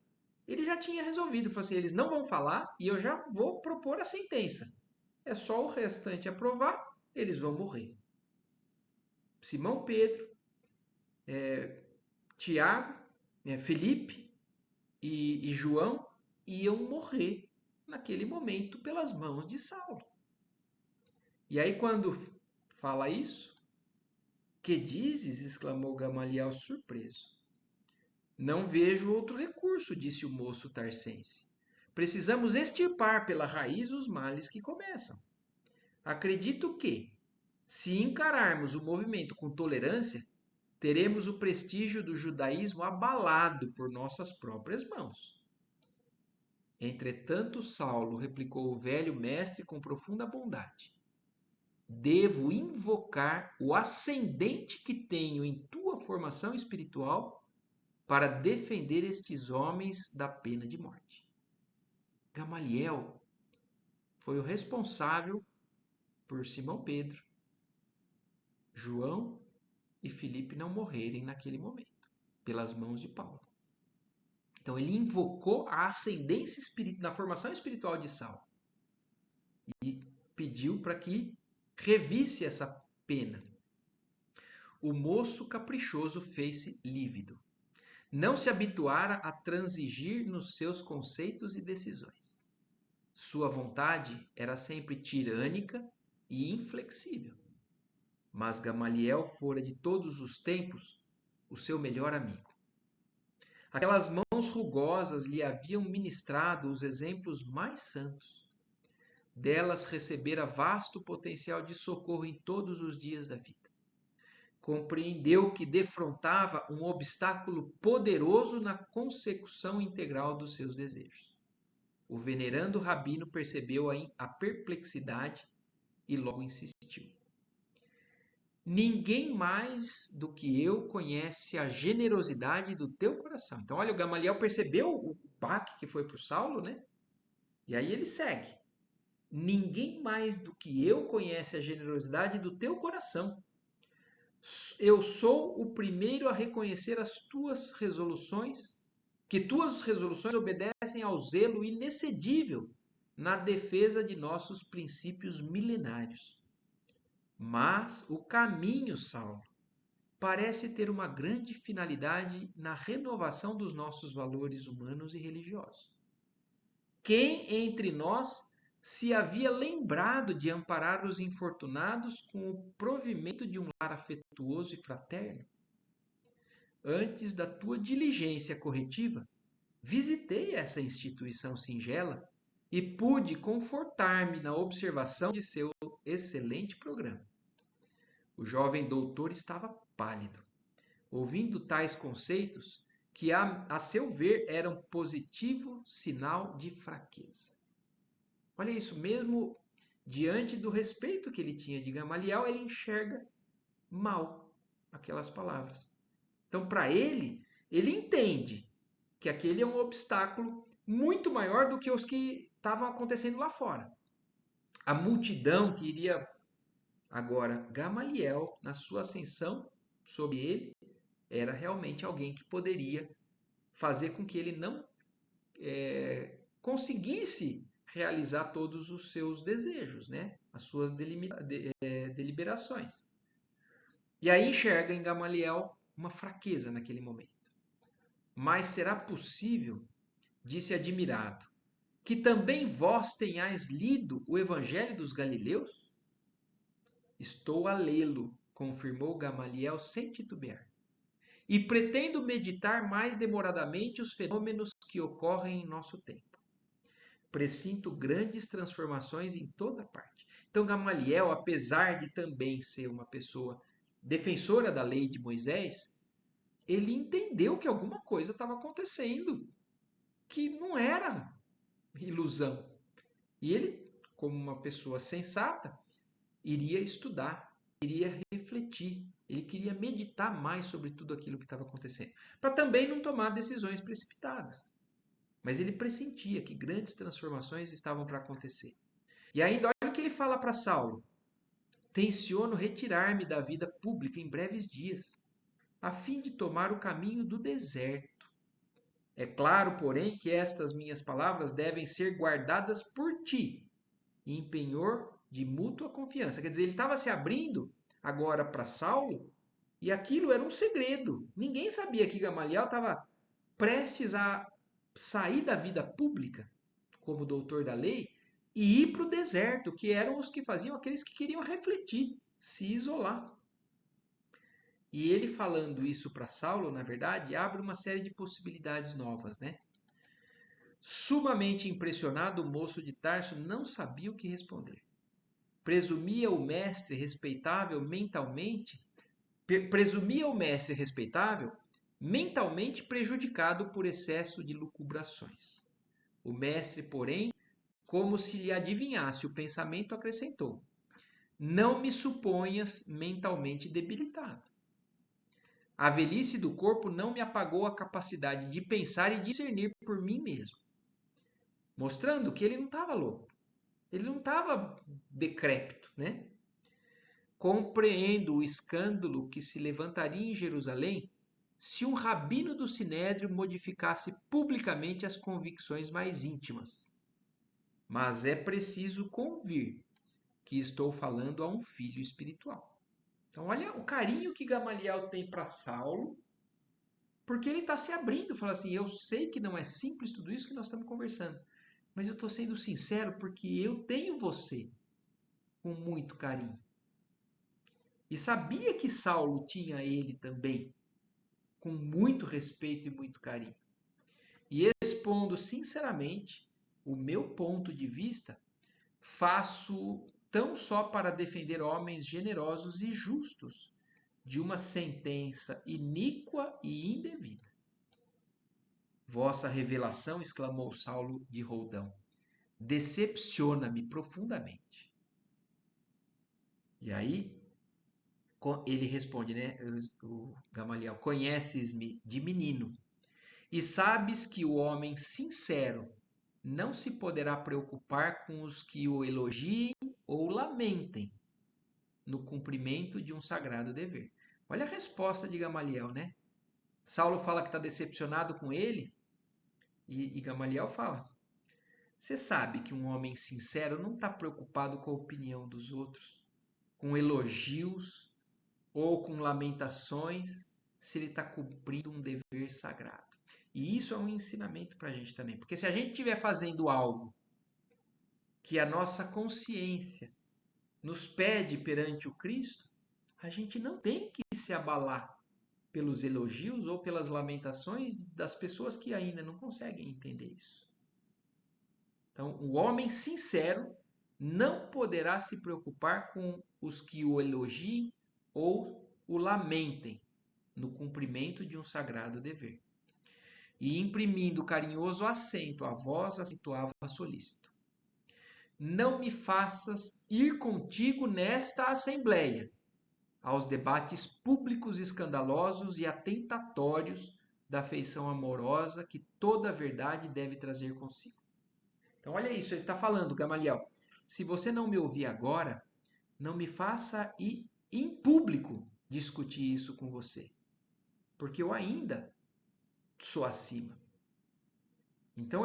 ele já tinha resolvido. Falou assim, eles não vão falar e eu já vou propor a sentença. É só o restante aprovar, eles vão morrer. Simão Pedro, Tiago, Felipe e João iam morrer naquele momento pelas mãos de Saulo. E aí quando fala isso, que dizes? Exclamou Gamaliel surpreso. Não vejo outro recurso, disse o moço tarsense. Precisamos extirpar pela raiz os males que começam. Acredito que, se encararmos o movimento com tolerância, teremos o prestígio do judaísmo abalado por nossas próprias mãos. Entretanto, Saulo, replicou o velho mestre com profunda bondade, devo invocar o ascendente que tenho em tua formação espiritual para defender estes homens da pena de morte. Gamaliel foi o responsável por Simão Pedro, João e Filipe não morrerem naquele momento, pelas mãos de Paulo. Então ele invocou a ascendência espiritual, na formação espiritual de Saulo e pediu para que revisse essa pena. O moço caprichoso fez-se lívido. Não se habituara a transigir nos seus conceitos e decisões. Sua vontade era sempre tirânica e inflexível. Mas Gamaliel fora de todos os tempos o seu melhor amigo. Aquelas mãos rugosas lhe haviam ministrado os exemplos mais santos. Delas recebera vasto potencial de socorro em todos os dias da vida. Compreendeu que defrontava um obstáculo poderoso na consecução integral dos seus desejos. O venerando rabino percebeu a perplexidade e logo insistiu. Ninguém mais do que eu conhece a generosidade do teu coração. Então, olha, o Gamaliel percebeu o baque que foi para o Saulo, né? E aí ele segue. Ninguém mais do que eu conhece a generosidade do teu coração. Eu sou o primeiro a reconhecer as tuas resoluções, que tuas resoluções obedecem ao zelo inexcedível na defesa de nossos princípios milenários. Mas o caminho, Saulo, parece ter uma grande finalidade na renovação dos nossos valores humanos e religiosos. Quem entre nós se havia lembrado de amparar os infortunados com o provimento de um lar afetuoso e fraterno? Antes da tua diligência corretiva, visitei essa instituição singela e pude confortar-me na observação de seu excelente programa. O jovem doutor estava pálido, ouvindo tais conceitos que, a seu ver, eram positivo sinal de fraqueza. Olha isso, mesmo diante do respeito que ele tinha de Gamaliel, ele enxerga mal aquelas palavras. Então, para ele, ele entende que aquele é um obstáculo muito maior do que os que estavam acontecendo lá fora. A multidão que iria agora, Gamaliel, na sua ascensão sobre ele, era realmente alguém que poderia fazer com que ele não conseguisse realizar todos os seus desejos, né? As suas deliberações. E aí enxerga em Gamaliel uma fraqueza naquele momento. Mas será possível, disse admirado, que também vós tenhais lido o Evangelho dos Galileus? Estou a lê-lo, confirmou Gamaliel sem titubear. E pretendo meditar mais demoradamente os fenômenos que ocorrem em nosso tempo. Presinto grandes transformações em toda parte. Então, Gamaliel, apesar de também ser uma pessoa defensora da lei de Moisés, ele entendeu que alguma coisa estava acontecendo, que não era ilusão. E ele, como uma pessoa sensata, iria estudar, iria refletir, ele queria meditar mais sobre tudo aquilo que estava acontecendo, para também não tomar decisões precipitadas. Mas ele pressentia que grandes transformações estavam para acontecer. E ainda olha o que ele fala para Saulo: tenciono retirar-me da vida pública em breves dias. a fim de tomar o caminho do deserto. É claro, porém, que estas minhas palavras devem ser guardadas por ti, em penhor de mútua confiança. Quer dizer, ele estava se abrindo agora para Saulo e aquilo era um segredo. Ninguém sabia que Gamaliel estava prestes a sair da vida pública como doutor da lei e ir para o deserto, que eram os que faziam aqueles que queriam refletir, se isolar. E ele falando isso para Saulo, na verdade, abre uma série de possibilidades novas, né? Sumamente impressionado, o moço de Tarso não sabia o que responder. Presumia o mestre respeitável mentalmente prejudicado por excesso de lucubrações. O mestre, porém, como se lhe adivinhasse o pensamento, acrescentou: não me suponhas mentalmente debilitado. A velhice do corpo não me apagou a capacidade de pensar e discernir por mim mesmo, mostrando que ele não estava louco, ele não estava decrépito, né? Compreendo o escândalo que se levantaria em Jerusalém se um rabino do Sinédrio modificasse publicamente as convicções mais íntimas. Mas é preciso convir que estou falando a um filho espiritual. Então, olha o carinho que Gamaliel tem para Saulo, porque ele está se abrindo, fala assim: eu sei que não é simples tudo isso que nós estamos conversando, mas eu estou sendo sincero porque eu tenho você com muito carinho. E sabia que Saulo tinha ele também, com muito respeito e muito carinho. E expondo sinceramente o meu ponto de vista, faço tão só para defender homens generosos e justos de uma sentença iníqua e indevida. Vossa revelação, exclamou Saulo de Roldão, decepciona-me profundamente. E aí ele responde, né, o Gamaliel: conheces-me de menino e sabes que o homem sincero não se poderá preocupar com os que o elogiem ou lamentem no cumprimento de um sagrado dever. Olha a resposta de Gamaliel, né? Saulo fala que está decepcionado com ele e Gamaliel fala: você sabe que um homem sincero não está preocupado com a opinião dos outros, com elogios ou com lamentações, se ele está cumprindo um dever sagrado. E isso é um ensinamento para a gente também. Porque se a gente estiver fazendo algo que a nossa consciência nos pede perante o Cristo, a gente não tem que se abalar pelos elogios ou pelas lamentações das pessoas que ainda não conseguem entender isso. Então, o homem sincero não poderá se preocupar com os que o elogiem ou o lamentem no cumprimento de um sagrado dever. E imprimindo carinhoso acento à voz, acentuava solícito: não me faças ir contigo nesta assembleia, aos debates públicos escandalosos e atentatórios da afeição amorosa que toda a verdade deve trazer consigo. Então, olha isso, ele está falando, Gamaliel: se você não me ouvir agora, não me faça ir em público discutir isso com você, porque eu ainda sou acima. Então,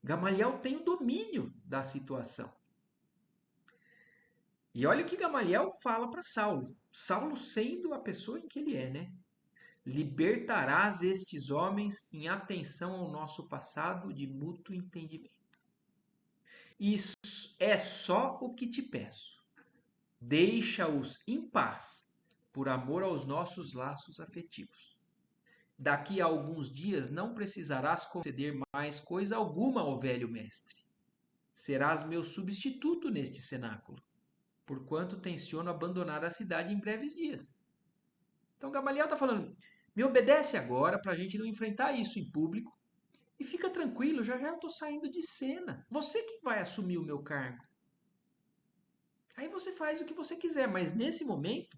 Gamaliel tem o domínio da situação. E olha o que Gamaliel fala para Saulo. Saulo sendo a pessoa em que ele é, né? Libertarás estes homens em atenção ao nosso passado de mútuo entendimento. Isso é só o que te peço. Deixa-os em paz, por amor aos nossos laços afetivos. Daqui a alguns dias não precisarás conceder mais coisa alguma ao velho mestre. Serás meu substituto neste cenáculo, porquanto tenciono abandonar a cidade em breves dias. Então Gamaliel está falando: me obedece agora para a gente não enfrentar isso em público e fica tranquilo, já já eu estou saindo de cena. Você que vai assumir o meu cargo. Aí você faz o que você quiser, mas nesse momento,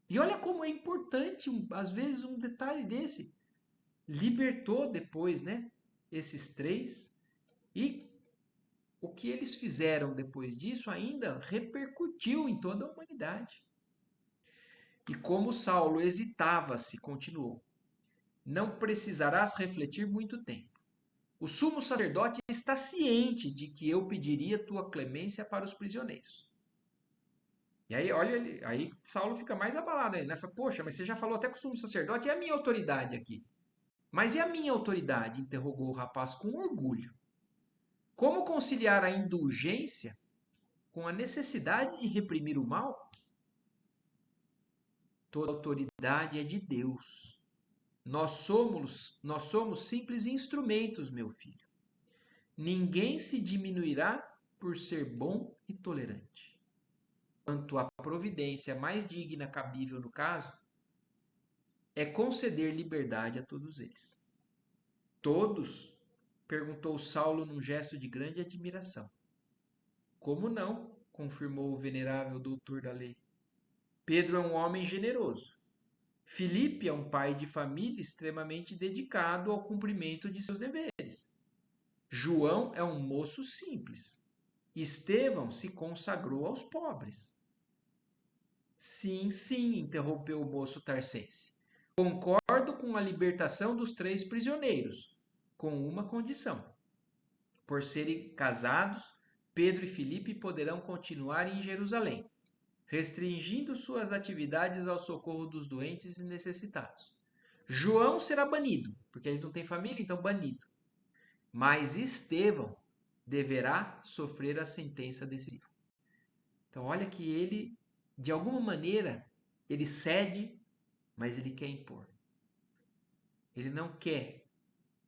e olha como é importante, às vezes, um detalhe desse. Libertou depois, né, esses três, e o que eles fizeram depois disso ainda repercutiu em toda a humanidade. E como Saulo hesitava, se continuou: não precisarás refletir muito tempo. O sumo sacerdote está ciente de que eu pediria tua clemência para os prisioneiros. E aí, olha, aí Saulo fica mais abalado ainda, né? Fala, poxa, mas você já falou até com o sumo sacerdote, e a minha autoridade aqui? Mas e a minha autoridade? Interrogou o rapaz com orgulho. Como conciliar a indulgência com a necessidade de reprimir o mal? Toda autoridade é de Deus. Nós somos simples instrumentos, meu filho. Ninguém se diminuirá por ser bom e tolerante. Quanto à providência mais digna cabível no caso, é conceder liberdade a todos eles. Todos? Perguntou Saulo num gesto de grande admiração. Como não? Confirmou o venerável doutor da lei. Pedro é um homem generoso. Filipe é um pai de família extremamente dedicado ao cumprimento de seus deveres. João é um moço simples. Estevão se consagrou aos pobres. Sim, sim, interrompeu o moço tarcense. Concordo com a libertação dos 3 prisioneiros, com uma condição. Por serem casados, Pedro e Filipe poderão continuar em Jerusalém, restringindo suas atividades ao socorro dos doentes e necessitados. João será banido, porque ele não tem família, então banido. Mas Estevão deverá sofrer a sentença decisiva. Então, olha que ele, de alguma maneira, ele cede, mas ele quer impor. Ele não quer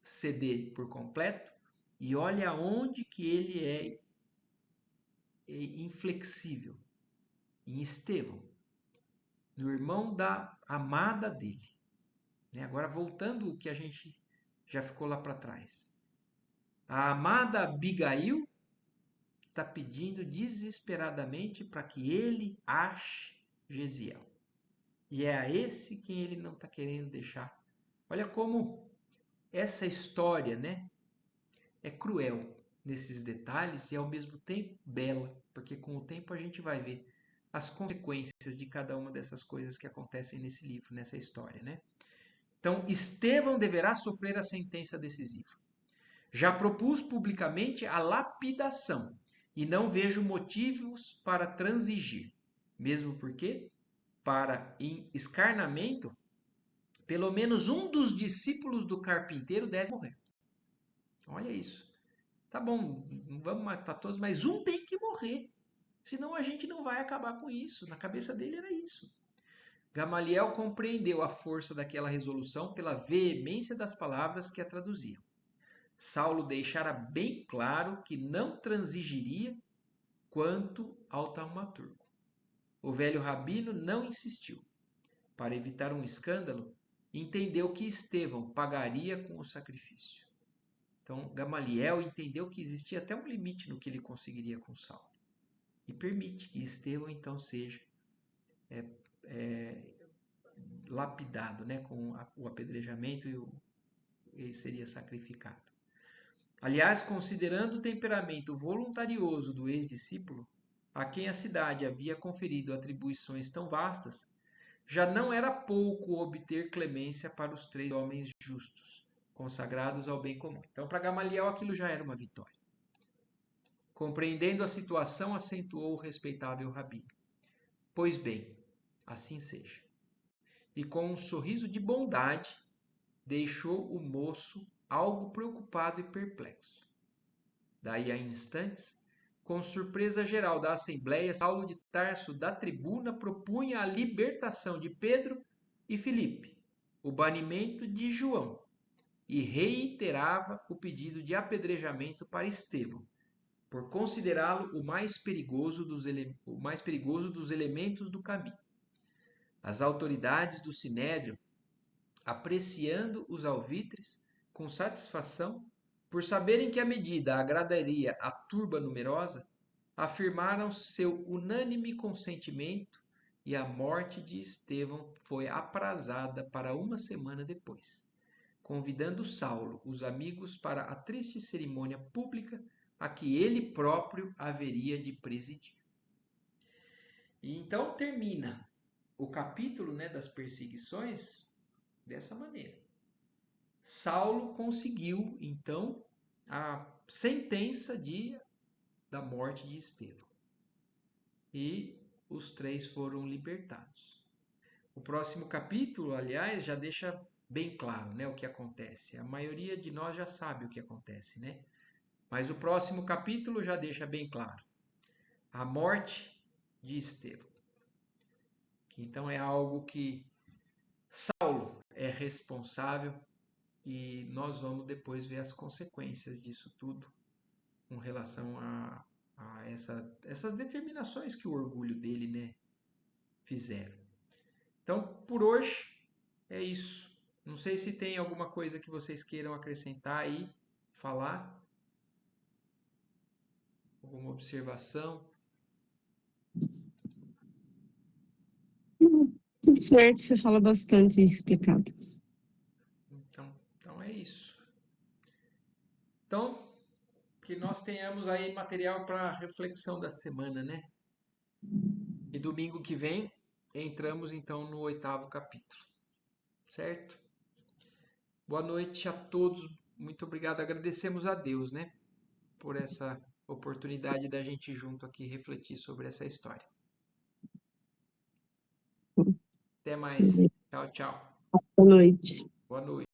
ceder por completo, e olha onde que ele é inflexível. Em Estevão, no irmão da amada dele. Agora, voltando o que a gente já ficou lá para trás. A amada Abigail está pedindo desesperadamente para que ele ache Gesiel. E é a esse quem ele não está querendo deixar. Olha como essa história, é cruel nesses detalhes e ao mesmo tempo bela, porque com o tempo a gente vai ver as consequências de cada uma dessas coisas que acontecem nesse livro, nessa história, Então, Estevão deverá sofrer a sentença decisiva. Já propus publicamente a lapidação e não vejo motivos para transigir, mesmo porque, para escarnamento, pelo menos um dos discípulos do carpinteiro deve morrer. Olha isso. Tá bom, não vamos matar todos, mas um tem que morrer. Senão a gente não vai acabar com isso. Na cabeça dele era isso. Gamaliel compreendeu a força daquela resolução pela veemência das palavras que a traduziam. Saulo deixara bem claro que não transigiria quanto ao taumaturgo. O velho rabino não insistiu. Para evitar um escândalo, entendeu que Estevão pagaria com o sacrifício. Então, Gamaliel entendeu que existia até um limite no que ele conseguiria com Saulo. E permite que Estevão, então, seja lapidado, com o apedrejamento e seria sacrificado. Aliás, considerando o temperamento voluntarioso do ex-discípulo, a quem a cidade havia conferido atribuições tão vastas, já não era pouco obter clemência para os 3 homens justos, consagrados ao bem comum. Então, para Gamaliel, aquilo já era uma vitória. Compreendendo a situação, acentuou o respeitável rabino. Pois bem, assim seja. E com um sorriso de bondade, deixou o moço algo preocupado e perplexo. Daí a instantes, com surpresa geral da Assembleia, Saulo de Tarso da tribuna propunha a libertação de Pedro e Filipe, o banimento de João, e reiterava o pedido de apedrejamento para Estevão, por considerá-lo o mais perigoso dos elementos do caminho. As autoridades do Sinédrio, apreciando os alvitres com satisfação, por saberem que a medida agradaria a turba numerosa, afirmaram seu unânime consentimento e a morte de Estevão foi aprazada para uma semana depois, convidando Saulo, os amigos, para a triste cerimônia pública a que ele próprio haveria de presidir. E então termina o capítulo, né, das perseguições dessa maneira. Saulo conseguiu, então, a sentença da morte de Estevão. E os 3 foram libertados. O próximo capítulo, aliás, já deixa bem claro, né, o que acontece. A maioria de nós já sabe o que acontece, né? Mas o próximo capítulo já deixa bem claro. A morte de Estevão. Que então é algo que Saulo é responsável e nós vamos depois ver as consequências disso tudo com relação a essas determinações que o orgulho dele, né, fizeram. Então, por hoje é isso. Não sei se tem alguma coisa que vocês queiram acrescentar aí, falar, alguma observação. Tudo certo, você fala bastante explicado. Então é isso. Então, que nós tenhamos aí material para reflexão da semana, né? E domingo que vem entramos então no 8º capítulo, certo? Boa noite a todos, muito obrigado. Agradecemos a Deus, né, por essa oportunidade da gente junto aqui refletir sobre essa história. Até mais. Tchau, tchau. Boa noite. Boa noite.